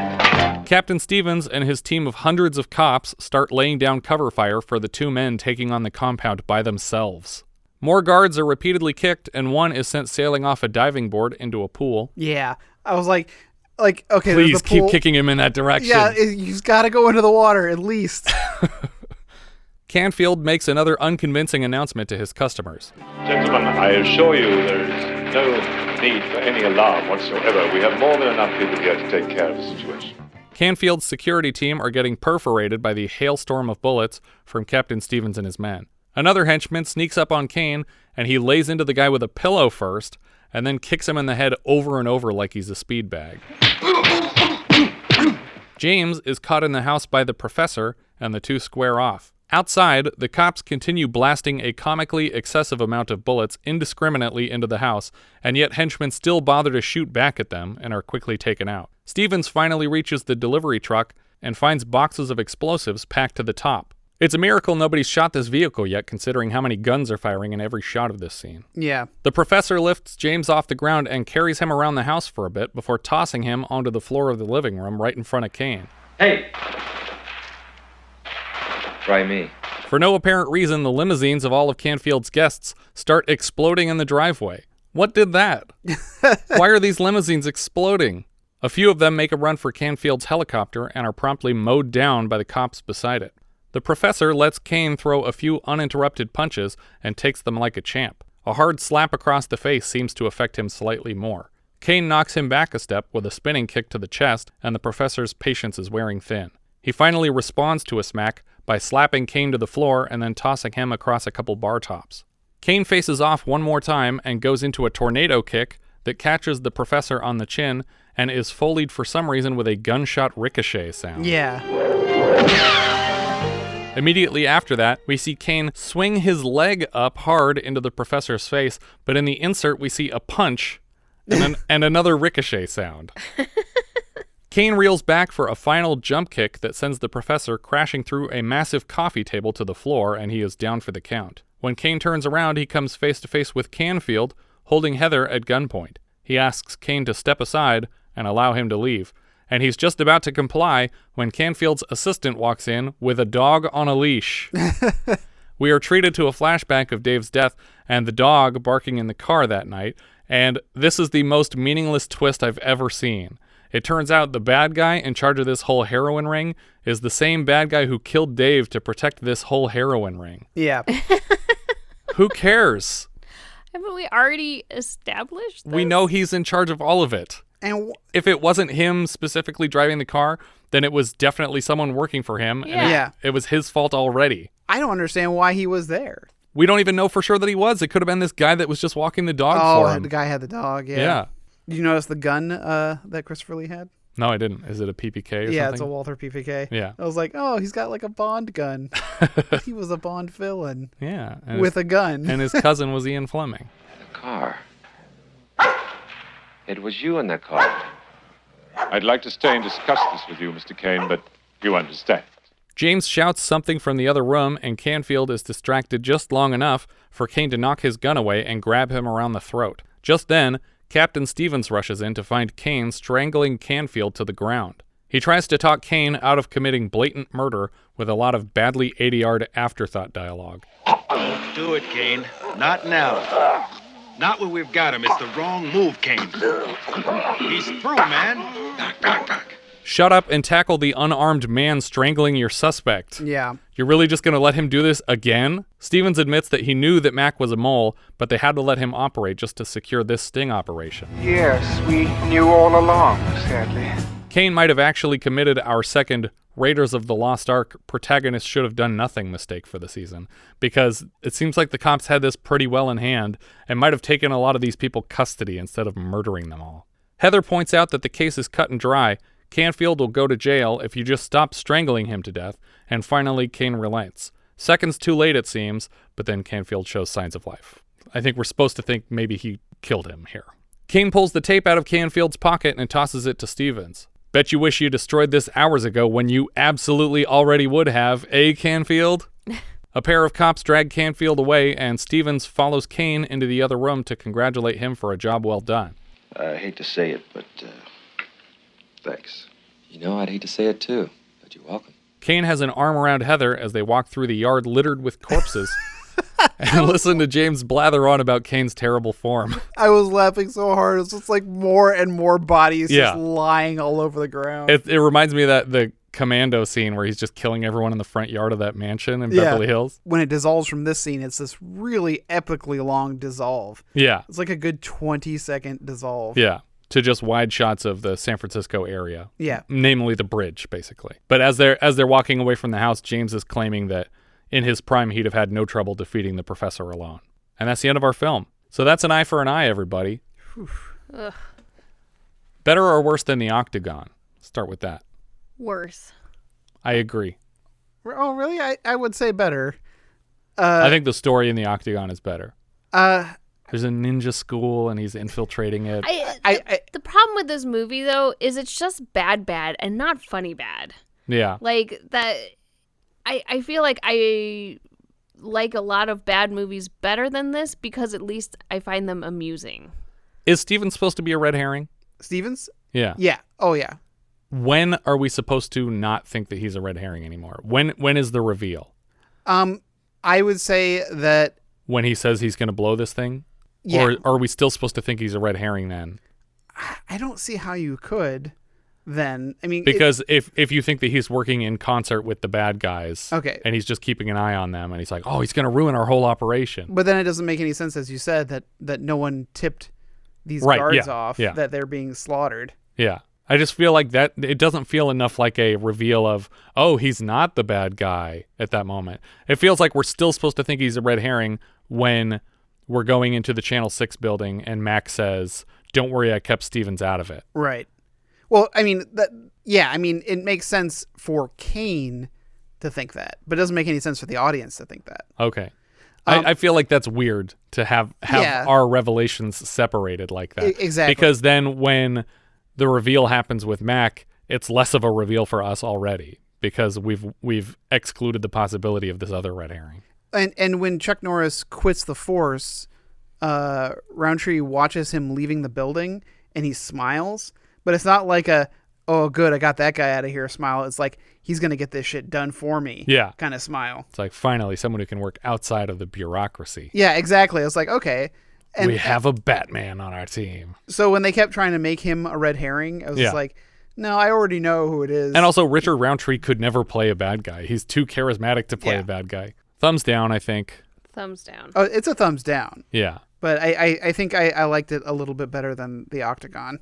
Captain Stevens and his team of hundreds of cops start laying down cover fire for the two men taking on the compound by themselves. More guards are repeatedly kicked, and one is sent sailing off a diving board into a pool. Yeah. I was like, okay, please there's the pool. Keep kicking him in that direction. Yeah, he's got to go into the water at least. Canfield makes another unconvincing announcement to his customers. Gentlemen, I assure you there is no need for any alarm whatsoever. We have more than enough people here to take care of the situation. Canfield's security team are getting perforated by the hailstorm of bullets from Captain Stevens and his men. Another henchman sneaks up on Kane, and he lays into the guy with a pillow first, and then kicks him in the head over and over like he's a speed bag. James is caught in the house by the professor, and the two square off. Outside, the cops continue blasting a comically excessive amount of bullets indiscriminately into the house, and yet henchmen still bother to shoot back at them and are quickly taken out. Stevens finally reaches the delivery truck and finds boxes of explosives packed to the top. It's a miracle nobody's shot this vehicle yet, considering how many guns are firing in every shot of this scene. Yeah. The professor lifts James off the ground and carries him around the house for a bit before tossing him onto the floor of the living room right in front of Kane. Hey! Try me. For no apparent reason, the limousines of all of Canfield's guests start exploding in the driveway. What did that? Why are these limousines exploding? A few of them make a run for Canfield's helicopter and are promptly mowed down by the cops beside it. The professor lets Kane throw a few uninterrupted punches and takes them like a champ. A hard slap across the face seems to affect him slightly more. Kane knocks him back a step with a spinning kick to the chest, and the professor's patience is wearing thin. He finally responds to a smack by slapping Kane to the floor and then tossing him across a couple bar tops. Kane faces off one more time and goes into a tornado kick that catches the professor on the chin and is foleyed for some reason with a gunshot ricochet sound. Yeah. Immediately after that, we see Kane swing his leg up hard into the professor's face, but in the insert we see a punch and another ricochet sound. Kane reels back for a final jump kick that sends the professor crashing through a massive coffee table to the floor, and he is down for the count. When Kane turns around, he comes face to face with Canfield, holding Heather at gunpoint. He asks Kane to step aside and allow him to leave, and he's just about to comply when Canfield's assistant walks in with a dog on a leash. We are treated to a flashback of Dave's death and the dog barking in the car that night, and this is the most meaningless twist I've ever seen. It turns out the bad guy in charge of this whole heroin ring is the same bad guy who killed Dave to protect this whole heroin ring. Yeah. Who cares? Haven't we already established this? We know he's in charge of all of it. And if it wasn't him specifically driving the car, then it was definitely someone working for him. Yeah. And it was his fault already. I don't understand why he was there. We don't even know for sure that he was. It could have been this guy that was just walking the dog for him. The guy had the dog, yeah. Yeah. Did you notice the gun that Christopher Lee had? No, I didn't. Is it a PPK or something? Yeah, it's a Walther PPK. Yeah. I was like, oh, he's got like a Bond gun. He was a Bond villain. Yeah. With a gun. And his cousin was Ian Fleming. The car. It was you in the car. I'd like to stay and discuss this with you, Mr. Kane, but you understand. James shouts something from the other room, and Canfield is distracted just long enough for Kane to knock his gun away and grab him around the throat. Just then, Captain Stevens rushes in to find Kane strangling Canfield to the ground. He tries to talk Kane out of committing blatant murder with a lot of badly ADR'd afterthought dialogue. Don't do it, Kane. Not now. Not when we've got him. It's the wrong move, Kane. He's through, man. Knock. Shut up and tackle the unarmed man strangling your suspect. Yeah. You're really just going to let him do this again? Stevens admits that he knew that Mac was a mole, but they had to let him operate just to secure this sting operation. Yes, we knew all along, sadly. Kane might have actually committed our second Raiders of the Lost Ark protagonist should have done nothing mistake for the season, because it seems like the cops had this pretty well in hand and might have taken a lot of these people custody instead of murdering them all. Heather points out that the case is cut and dry. Canfield will go to jail if you just stop strangling him to death, and finally Kane relents. Seconds too late it seems, but then Canfield shows signs of life. I think we're supposed to think maybe he killed him here. Kane pulls the tape out of Canfield's pocket and tosses it to Stevens. Bet you wish you destroyed this hours ago when you absolutely already would have, eh, Canfield? A pair of cops drag Canfield away, and Stevens follows Kane into the other room to congratulate him for a job well done. I hate to say it, but thanks. You know, I'd hate to say it too, but you're welcome. Kane has an arm around Heather as they walk through the yard littered with corpses and listen to James blather on about Kane's terrible form. I was laughing so hard. It's just like more and more bodies just lying all over the ground. It reminds me of the Commando scene where he's just killing everyone in the front yard of that mansion in Beverly Hills. When it dissolves from this scene, it's this really epically long dissolve. Yeah. It's like a good 20-second dissolve. Yeah. To just wide shots of the San Francisco area. Yeah. Namely the bridge, basically. But as they're walking away from the house, James is claiming that in his prime he'd have had no trouble defeating the professor alone. And that's the end of our film. So that's an eye for an eye, everybody. Better or worse than the Octagon? Start with that. Worse. I agree. Oh, really? I would say better. I think the story in the Octagon is better. There's a ninja school and he's infiltrating it. The problem with this movie, though, is it's just bad and not funny bad. Yeah. Like, that... I feel like I like a lot of bad movies better than this because at least I find them amusing. Is Stevens supposed to be a red herring? Stevens? Yeah. Yeah. Oh, yeah. When are we supposed to not think that he's a red herring anymore? When is the reveal? I would say that... When he says he's going to blow this thing? Yeah. Or are we still supposed to think he's a red herring then? I don't see how you could then. I mean... Because if you think that he's working in concert with the bad guys... Okay. And he's just keeping an eye on them and he's like, oh, he's going to ruin our whole operation. But then it doesn't make any sense, as you said, that no one tipped these guards off, that they're being slaughtered. Yeah. I just feel like that it doesn't feel enough like a reveal of, oh, he's not the bad guy at that moment. It feels like we're still supposed to think he's a red herring when we're going into the Channel 6 building and Mac says, don't worry, I kept Stevens out of it. Right. Well, I mean, it makes sense for Kane to think that, but it doesn't make any sense for the audience to think that. Okay. I feel like that's weird to have our revelations separated like that. Exactly. Because then when the reveal happens with Mac, it's less of a reveal for us already because we've excluded the possibility of this other red herring. And when Chuck Norris quits the Force, Roundtree watches him leaving the building and he smiles, but it's not like a, oh, good, I got that guy out of here smile. It's like, he's going to get this shit done for me kind of smile. It's like, finally, someone who can work outside of the bureaucracy. Yeah, exactly. It's like, okay. And we have a Batman on our team. So when they kept trying to make him a red herring, I was just like, no, I already know who it is. And also, Richard Roundtree could never play a bad guy. He's too charismatic to play a bad guy. Thumbs down, I think. Thumbs down. Oh, it's a thumbs down. Yeah. But I think I liked it a little bit better than the Octagon.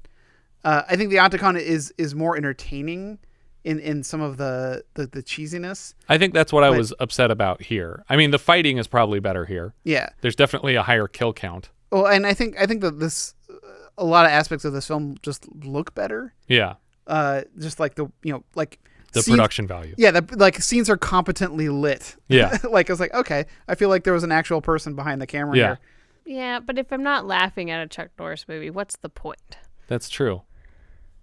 I think the Octagon is more entertaining in some of the cheesiness. I think that's what I was upset about here. I mean, the fighting is probably better here. Yeah. There's definitely a higher kill count. Well, and I think that this a lot of aspects of this film just look better. Yeah. Just like the the production value. Yeah, scenes are competently lit. Yeah. Like I was like, okay, I feel like there was an actual person behind the camera here. Yeah, but if I'm not laughing at a Chuck Norris movie, what's the point? That's true.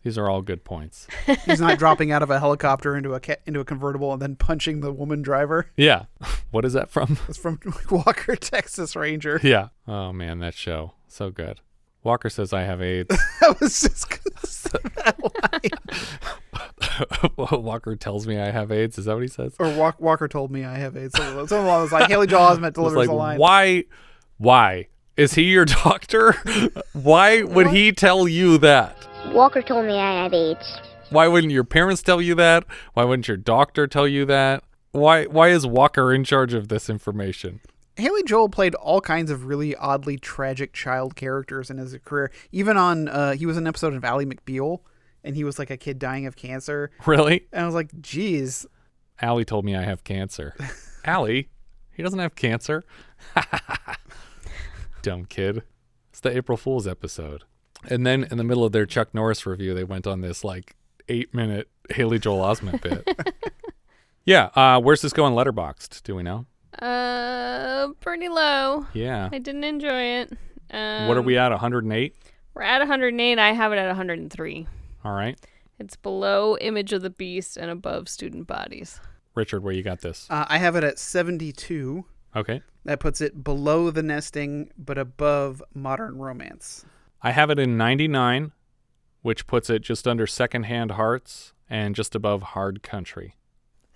These are all good points. He's not dropping out of a helicopter into a convertible and then punching the woman driver. Yeah. What is that from? It's from Walker, Texas Ranger. Yeah. Oh, man, that show. So good. Walker says I have AIDS. I was just going to say that line. Walker tells me I have AIDS. Is that what he says? Or Walker told me I have AIDS. Someone was like, Haley Joel Osment delivers the line. Why? Is he your doctor? Why would he tell you that? Walker told me I have AIDS. Why wouldn't your parents tell you that? Why wouldn't your doctor tell you that? Why is Walker in charge of this information? Haley Joel played all kinds of really oddly tragic child characters in his career. Even on, he was in an episode of Ally McBeal, and he was like a kid dying of cancer. Really? And I was like, geez. Allie told me I have cancer. Allie? He doesn't have cancer? Dumb kid. It's the April Fool's episode. And then in the middle of their Chuck Norris review, they went on this 8-minute Haley Joel Osment bit. Yeah. Where's this going Letterboxd? Do we know? Pretty low. Yeah. I didn't enjoy it. What are we at? 108? We're at 108. I have it at 103. All right. It's below Image of the Beast and above Student Bodies. Richard, where you got this? I have it at 72. Okay. That puts it below The Nesting, but above Modern Romance. I have it in 99, which puts it just under Secondhand Hearts and just above Hard Country.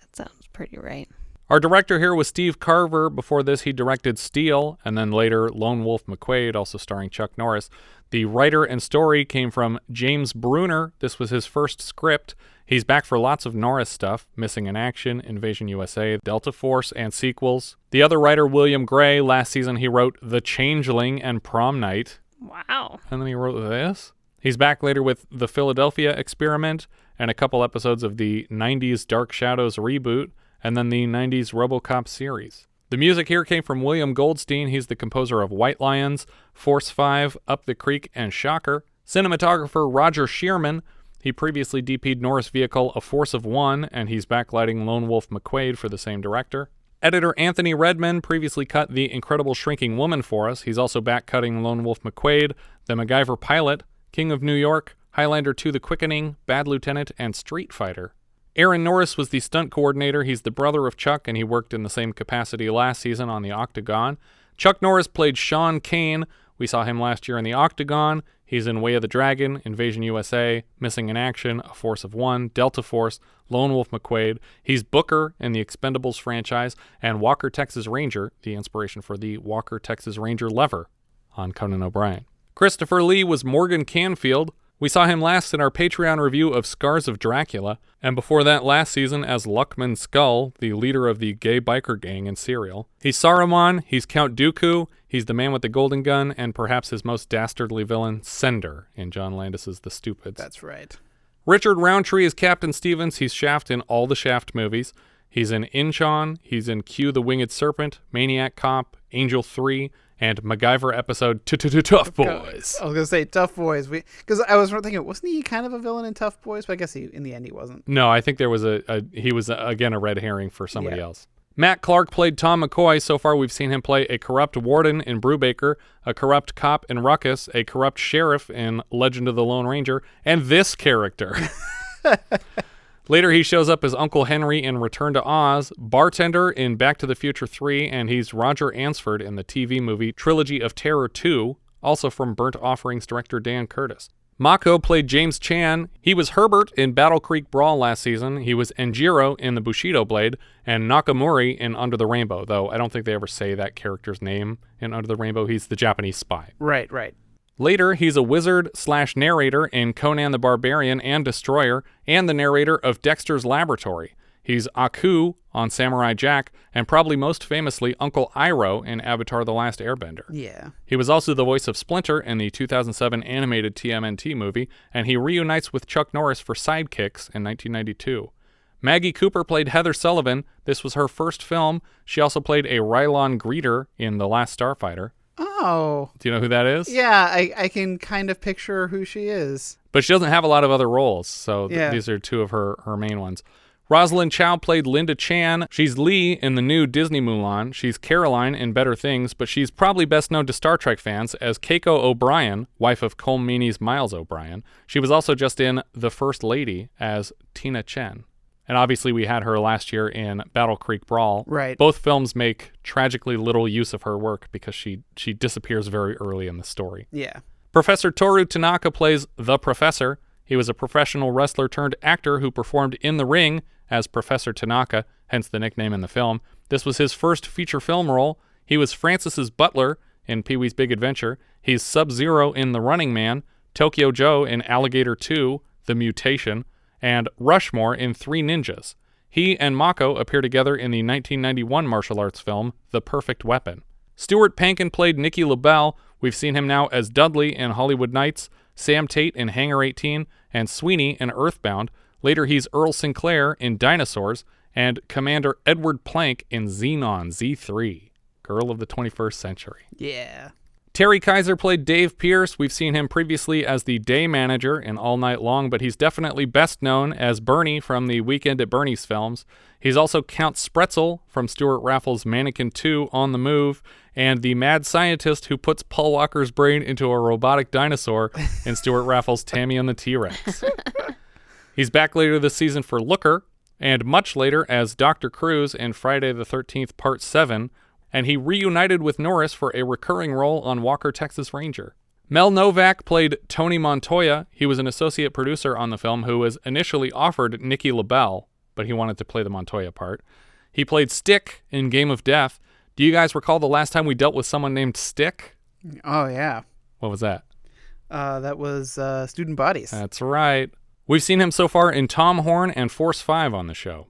That sounds pretty right. Our director here was Steve Carver. Before this, he directed Steel, and then later Lone Wolf McQuade, also starring Chuck Norris. The writer and story came from James Bruner. This was his first script. He's back for lots of Norris stuff, Missing in Action, Invasion USA, Delta Force, and sequels. The other writer, William Gray, last season he wrote The Changeling and Prom Night. Wow. And then he wrote this. He's back later with The Philadelphia Experiment and a couple episodes of the 90s Dark Shadows reboot, and then the 90s RoboCop series. The music here came from William Goldstein. He's the composer of White Lions, Force 5, Up the Creek, and Shocker. Cinematographer Roger Shearman. He previously DP'd Norris' vehicle A Force of One, and he's backlighting Lone Wolf McQuade for the same director. Editor Anthony Redman previously cut The Incredible Shrinking Woman for us. He's also back-cutting Lone Wolf McQuade, The MacGyver Pilot, King of New York, Highlander 2: The Quickening, Bad Lieutenant, and Street Fighter. Aaron Norris was the stunt coordinator. He's the brother of Chuck, and he worked in the same capacity last season on The Octagon. Chuck Norris played Sean Kane. We saw him last year in The Octagon. He's in Way of the Dragon, Invasion USA, Missing in Action, A Force of One, Delta Force, Lone Wolf McQuade. He's Booker in the Expendables franchise, and Walker, Texas Ranger, the inspiration for the Walker, Texas Ranger lever on Conan O'Brien. Christopher Lee was Morgan Canfield. We saw him last in our Patreon review of Scars of Dracula, and before that last season as Luckman Skull, the leader of the gay biker gang in Serial. He's Saruman, he's Count Dooku, he's the man with the golden gun, and perhaps his most dastardly villain, Sender, in John Landis's The Stupids. That's right. Richard Roundtree is Captain Stevens. He's Shaft in all the Shaft movies. He's in Inchon, he's in Q the Winged Serpent, Maniac Cop, Angel 3, and MacGyver episode Tough Boys. I was gonna say Tough Boys, because I was thinking, wasn't he kind of a villain in Tough Boys? But I guess in the end he wasn't. No, I think there was he was again a red herring for somebody else. Matt Clark played Tom McCoy. So far, we've seen him play a corrupt warden in Brubaker, a corrupt cop in Ruckus, a corrupt sheriff in Legend of the Lone Ranger, and this character. Later, he shows up as Uncle Henry in Return to Oz, bartender in Back to the Future 3, and he's Roger Ansford in the TV movie Trilogy of Terror 2, also from Burnt Offerings director Dan Curtis. Mako played James Chan. He was Herbert in Battle Creek Brawl last season. He was Enjiro in the Bushido Blade, and Nakamori in Under the Rainbow, though I don't think they ever say that character's name in Under the Rainbow. He's the Japanese spy. Right. Later, he's a wizard/narrator in Conan the Barbarian and Destroyer, and the narrator of Dexter's Laboratory. He's Aku on Samurai Jack, and probably most famously Uncle Iroh in Avatar The Last Airbender. Yeah. He was also the voice of Splinter in the 2007 animated TMNT movie, and he reunites with Chuck Norris for Sidekicks in 1992. Maggie Cooper played Heather Sullivan. This was her first film. She also played a Rylon Greeter in The Last Starfighter. Oh. Do you know who that is? Yeah, I can kind of picture who she is. But she doesn't have a lot of other roles, so Yeah. These are two of her main ones. Rosalind Chao played Linda Chan. She's Lee in the new Disney Mulan. She's Caroline in Better Things, but she's probably best known to Star Trek fans as Keiko O'Brien, wife of Colm Meaney's Miles O'Brien. She was also just in The First Lady as Tina Chen. And obviously we had her last year in Battle Creek Brawl. Right. Both films make tragically little use of her work because she disappears very early in the story. Yeah. Professor Toru Tanaka plays the Professor. He was a professional wrestler turned actor who performed in the ring as Professor Tanaka, hence the nickname in the film. This was his first feature film role. He was Francis's butler in Pee-wee's Big Adventure. He's Sub-Zero in The Running Man, Tokyo Joe in Alligator 2, The Mutation, and Rushmore in Three Ninjas. He and Mako appear together in the 1991 martial arts film The Perfect Weapon. Stuart Pankin played Nicky LaBelle. We've seen him now as Dudley in Hollywood Nights, Sam Tate in Hangar 18, and Sweeney in Earthbound. Later, he's Earl Sinclair in Dinosaurs, and Commander Edward Plank in Xenon Z3, Girl of the 21st Century. Yeah. Terry Kiser played Dave Pierce. We've seen him previously as the day manager in All Night Long, but he's definitely best known as Bernie from the Weekend at Bernie's films. He's also Count Spretzel from Stuart Raffles' Mannequin 2 On the Move, and the mad scientist who puts Paul Walker's brain into a robotic dinosaur in Stuart Raffles' Tammy and the T-Rex. He's back later this season for Looker, and much later as Dr. Cruz in Friday the 13th Part 7, and he reunited with Norris for a recurring role on Walker, Texas Ranger. Mel Novak played Tony Montoya. He was an associate producer on the film who was initially offered Nicky LaBelle, but he wanted to play the Montoya part. He played Stick in Game of Death. Do you guys recall the last time we dealt with someone named Stick? Oh, yeah. What was that? That was Student Bodies. That's right. We've seen him so far in Tom Horn and Force 5 on the show.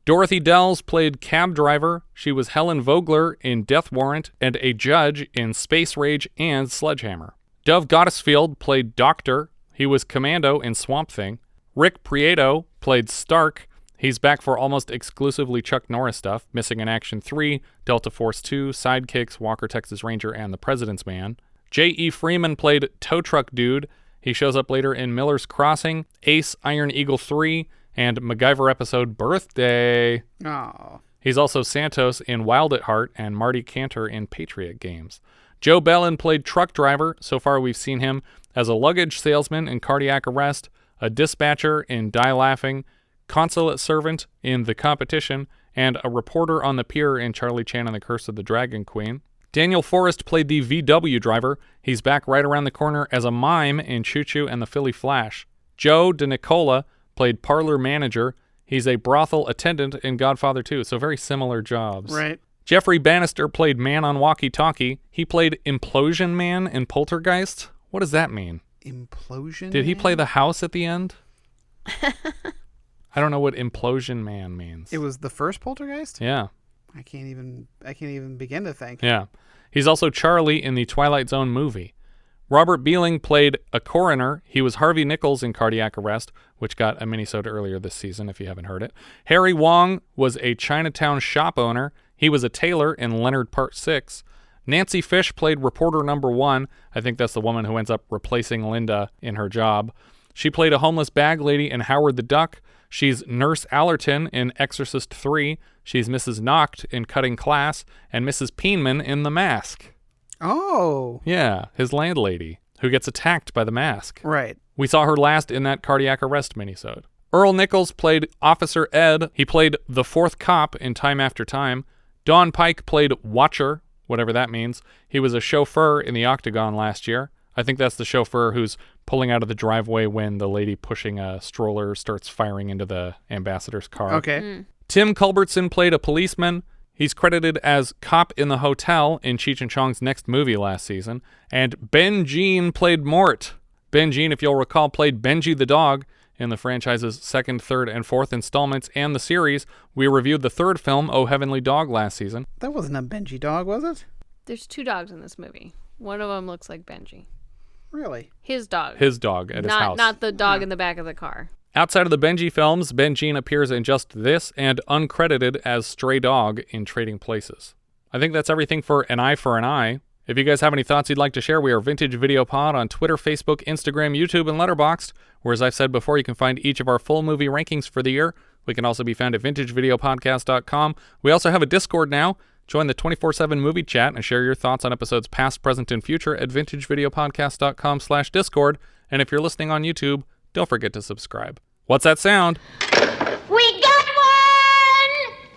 Dorothy Dells played Cab Driver. She was Helen Vogler in Death Warrant and a judge in Space Rage and Sledgehammer. Dove Goddesfield played Doctor. He was Commando in Swamp Thing. Rick Prieto played Stark. He's back for almost exclusively Chuck Norris stuff, Missing in Action 3, Delta Force 2, Sidekicks, Walker, Texas Ranger, and The President's Man. J.E. Freeman played Tow Truck Dude. He shows up later in Miller's Crossing, Ace, Iron Eagle 3, and MacGyver episode Birthday. Oh. He's also Santos in Wild at Heart and Marty Cantor in Patriot Games. Joe Bellin played Truck Driver. So far we've seen him as a luggage salesman in Cardiac Arrest, a dispatcher in Die Laughing, consulate servant in The Competition, and a reporter on the pier in Charlie Chan and the Curse of the Dragon Queen. Daniel Forrest played the VW driver. He's back right around the corner as a mime in Choo Choo and the Philly Flash. Joe DeNicola played parlor manager. He's a brothel attendant in Godfather 2, so very similar jobs. Right. Jeffrey Bannister played Man on Walkie Talkie. He played Implosion Man in Poltergeist. What does that mean? Implosion Did he Man? play the house at the end? I don't know what Implosion Man means. It was the first Poltergeist? Yeah. I can't even begin to think. Yeah. He's also Charlie in the Twilight Zone movie. Robert Beeling played a coroner. He was Harvey Nichols in Cardiac Arrest, which got a minisode earlier this season, if you haven't heard it. Harry Wong was a Chinatown shop owner. He was a tailor in Leonard Part 6. Nancy Fish played reporter number 1. I think that's the woman who ends up replacing Linda in her job. She played a homeless bag lady in Howard the Duck. She's Nurse Allerton in Exorcist 3. She's Mrs. Noct in Cutting Class, and Mrs. Peenman in The Mask. Oh. Yeah, his landlady, who gets attacked by the mask. Right. We saw her last in that cardiac arrest minisode. Earl Nichols played Officer Ed. He played the 4th cop in Time After Time. Don Pike played Watcher, whatever that means. He was a chauffeur in the Octagon last year. I think that's the chauffeur who's pulling out of the driveway when the lady pushing a stroller starts firing into the ambassador's car. Okay. Tim Culbertson played a policeman. He's credited as Cop in the Hotel in Cheech and Chong's next movie last season. And Ben Jean played Mort. Ben Jean, if you'll recall, played Benji the dog in the franchise's 2nd, 3rd, and 4th installments and the series. We reviewed the 3rd film, Oh Heavenly Dog, last season. That wasn't a Benji dog, was it? There's 2 dogs in this movie. One of them looks like Benji. Really? His dog. His dog at his house. Not the dog in the back of the car. Outside of the Benji films, Ben Jean appears in just this and uncredited as Stray Dog in Trading Places. I think that's everything for An Eye for an Eye. If you guys have any thoughts you'd like to share, we are Vintage Video Pod on Twitter, Facebook, Instagram, YouTube, and Letterboxd, where, as I've said before, you can find each of our full movie rankings for the year. We can also be found at vintagevideopodcast.com. We also have a Discord now. Join the 24/7 movie chat and share your thoughts on episodes past, present, and future at vintagevideopodcast.com/Discord. And if you're listening on YouTube, don't forget to subscribe. What's that sound? We got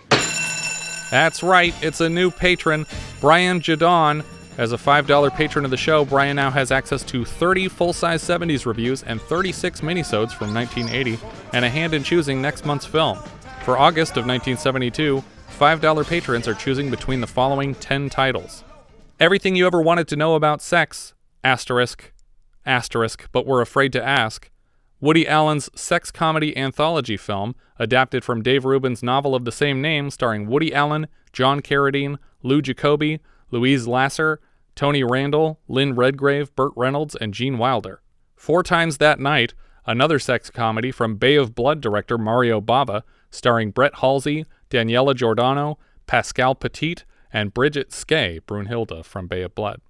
one! That's right, it's a new patron, Brian Jadon. As a $5 patron of the show, Brian now has access to 30 full-size 70s reviews and 36 minisodes from 1980, and a hand in choosing next month's film. For August of 1972, $5 patrons are choosing between the following 10 titles. Everything You Ever Wanted to Know About Sex, asterisk, but were afraid to ask. Woody Allen's sex comedy anthology film, adapted from Dave Rubin's novel of the same name, starring Woody Allen, John Carradine, Lou Jacoby, Louise Lasser, Tony Randall, Lynn Redgrave, Burt Reynolds, and Gene Wilder. 4 Times That Night, another sex comedy from Bay of Blood director Mario Bava, starring Brett Halsey, Daniela Giordano, Pascal Petit, and Bridget Skay, Brunhilde from Bay of Blood.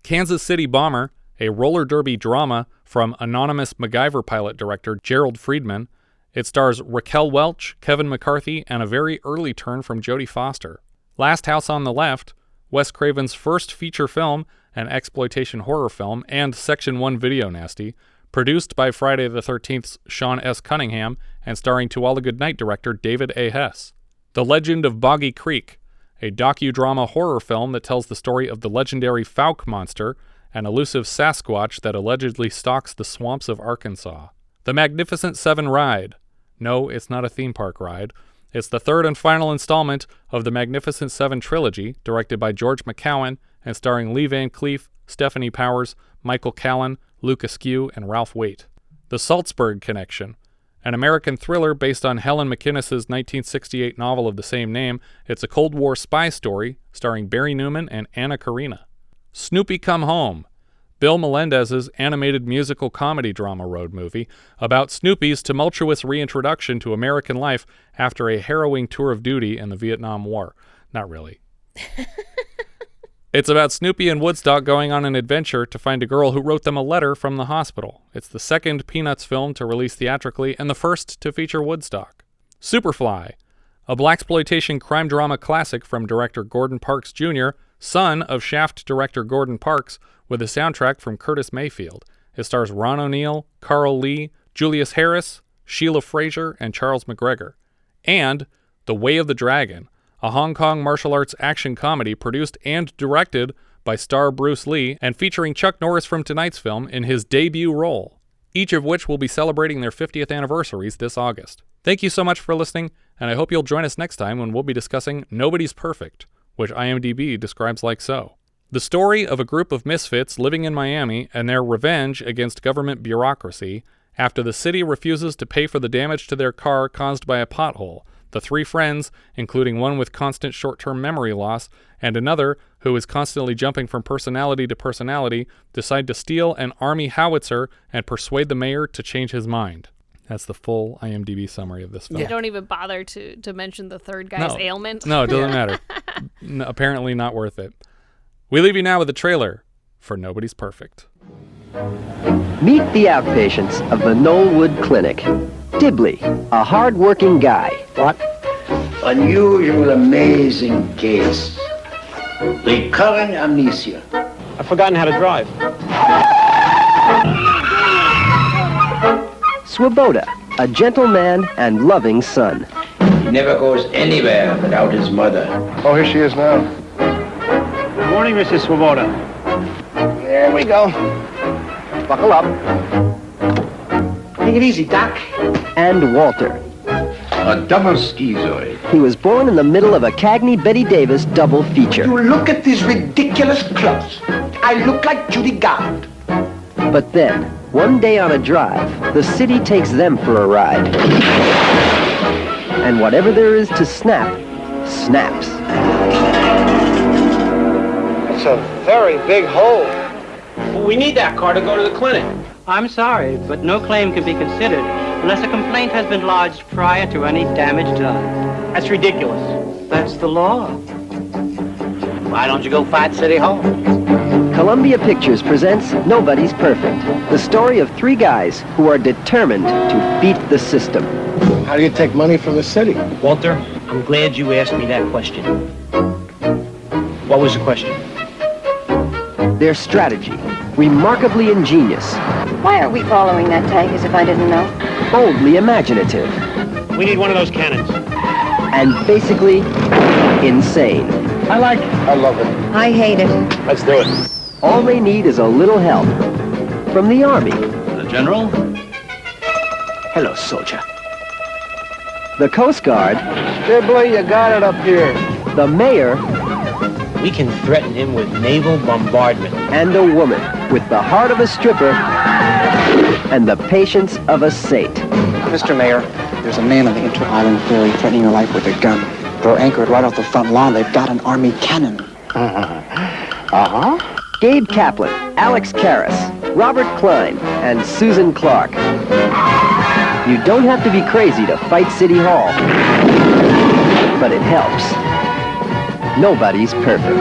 Kansas City Bomber, a roller derby drama from anonymous MacGyver pilot director Gerald Friedman. It stars Raquel Welch, Kevin McCarthy, and a very early turn from Jodie Foster. Last House on the Left, Wes Craven's first feature film, an exploitation horror film, and Section 1 video nasty, produced by Friday the 13th's Sean S. Cunningham, and starring To All a Good Night director David A. Hess. The Legend of Boggy Creek, a docudrama horror film that tells the story of the legendary Fouke monster, an elusive Sasquatch that allegedly stalks the swamps of Arkansas. The Magnificent Seven Ride. No, it's not a theme park ride. It's the 3rd and final installment of the Magnificent Seven trilogy, directed by George McCowan and starring Lee Van Cleef, Stephanie Powers, Michael Callan, Luke Askew, and Ralph Waite. The Salzburg Connection, an American thriller based on Helen McInnes's 1968 novel of the same name. It's a Cold War spy story starring Barry Newman and Anna Karina. Snoopy Come Home, Bill Melendez's animated musical comedy drama road movie about Snoopy's tumultuous reintroduction to American life after a harrowing tour of duty in the Vietnam War. Not really. It's about Snoopy and Woodstock going on an adventure to find a girl who wrote them a letter from the hospital. It's the 2nd Peanuts film to release theatrically and the first to feature Woodstock. Superfly, a blaxploitation crime drama classic from director Gordon Parks Jr., son of Shaft director Gordon Parks, with a soundtrack from Curtis Mayfield. It stars Ron O'Neal, Carl Lee, Julius Harris, Sheila Fraser, and Charles McGregor. And The Way of the Dragon, a Hong Kong martial arts action comedy produced and directed by star Bruce Lee and featuring Chuck Norris from tonight's film in his debut role, each of which will be celebrating their 50th anniversaries this August. Thank you so much for listening, and I hope you'll join us next time when we'll be discussing Nobody's Perfect, which IMDb describes like so. The story of a group of misfits living in Miami and their revenge against government bureaucracy after the city refuses to pay for the damage to their car caused by a pothole. The 3 friends, including one with constant short-term memory loss and another who is constantly jumping from personality to personality, decide to steal an army howitzer and persuade the mayor to change his mind. That's the full IMDb summary of this film. You don't even bother to mention the third guy's ailment? No, it doesn't matter. No, apparently not worth it. We leave you now with a trailer for Nobody's Perfect. Meet the outpatients of the Knollwood Clinic. Dibley, a hard-working guy. What? Unusual, amazing case. Recurrent amnesia. I've forgotten how to drive. Swoboda, a gentleman and loving son. He never goes anywhere without his mother. Oh, here she is now. Good morning, Mrs. Swoboda. There we go. Buckle up. Take it easy, Doc. And Walter. A double schizoid. He was born in the middle of a Cagney-Betty Davis double feature. You look at these ridiculous clothes. I look like Judy Garland. But then, one day on a drive, the city takes them for a ride. And whatever there is to snap, snaps. It's a very big hole. We need that car to go to the clinic. I'm sorry, but no claim can be considered unless a complaint has been lodged prior to any damage done. That's ridiculous. That's the law. Why don't you go fight City Hall? Columbia Pictures presents Nobody's Perfect, the story of three guys who are determined to beat the system. How do you take money from the city? Walter, I'm glad you asked me that question. What was the question? Their strategy, remarkably ingenious. Why are we following that tank as if I didn't know? Boldly imaginative. We need one of those cannons. And basically, insane. I like it. I love it. I hate it. Let's do it. All they need is a little help from the Army. The General? Hello, soldier. The Coast Guard. Dibley, you got it up here. The Mayor. We can threaten him with naval bombardment. And a woman with the heart of a stripper and the patience of a saint. Mr. Mayor, there's a man on the inter-island ferry threatening your life with a gun. They're anchored right off the front lawn. They've got an Army cannon. Gabe Kaplan, Alex Karras, Robert Klein, and Susan Clark. You don't have to be crazy to fight City Hall, but it helps. Nobody's perfect.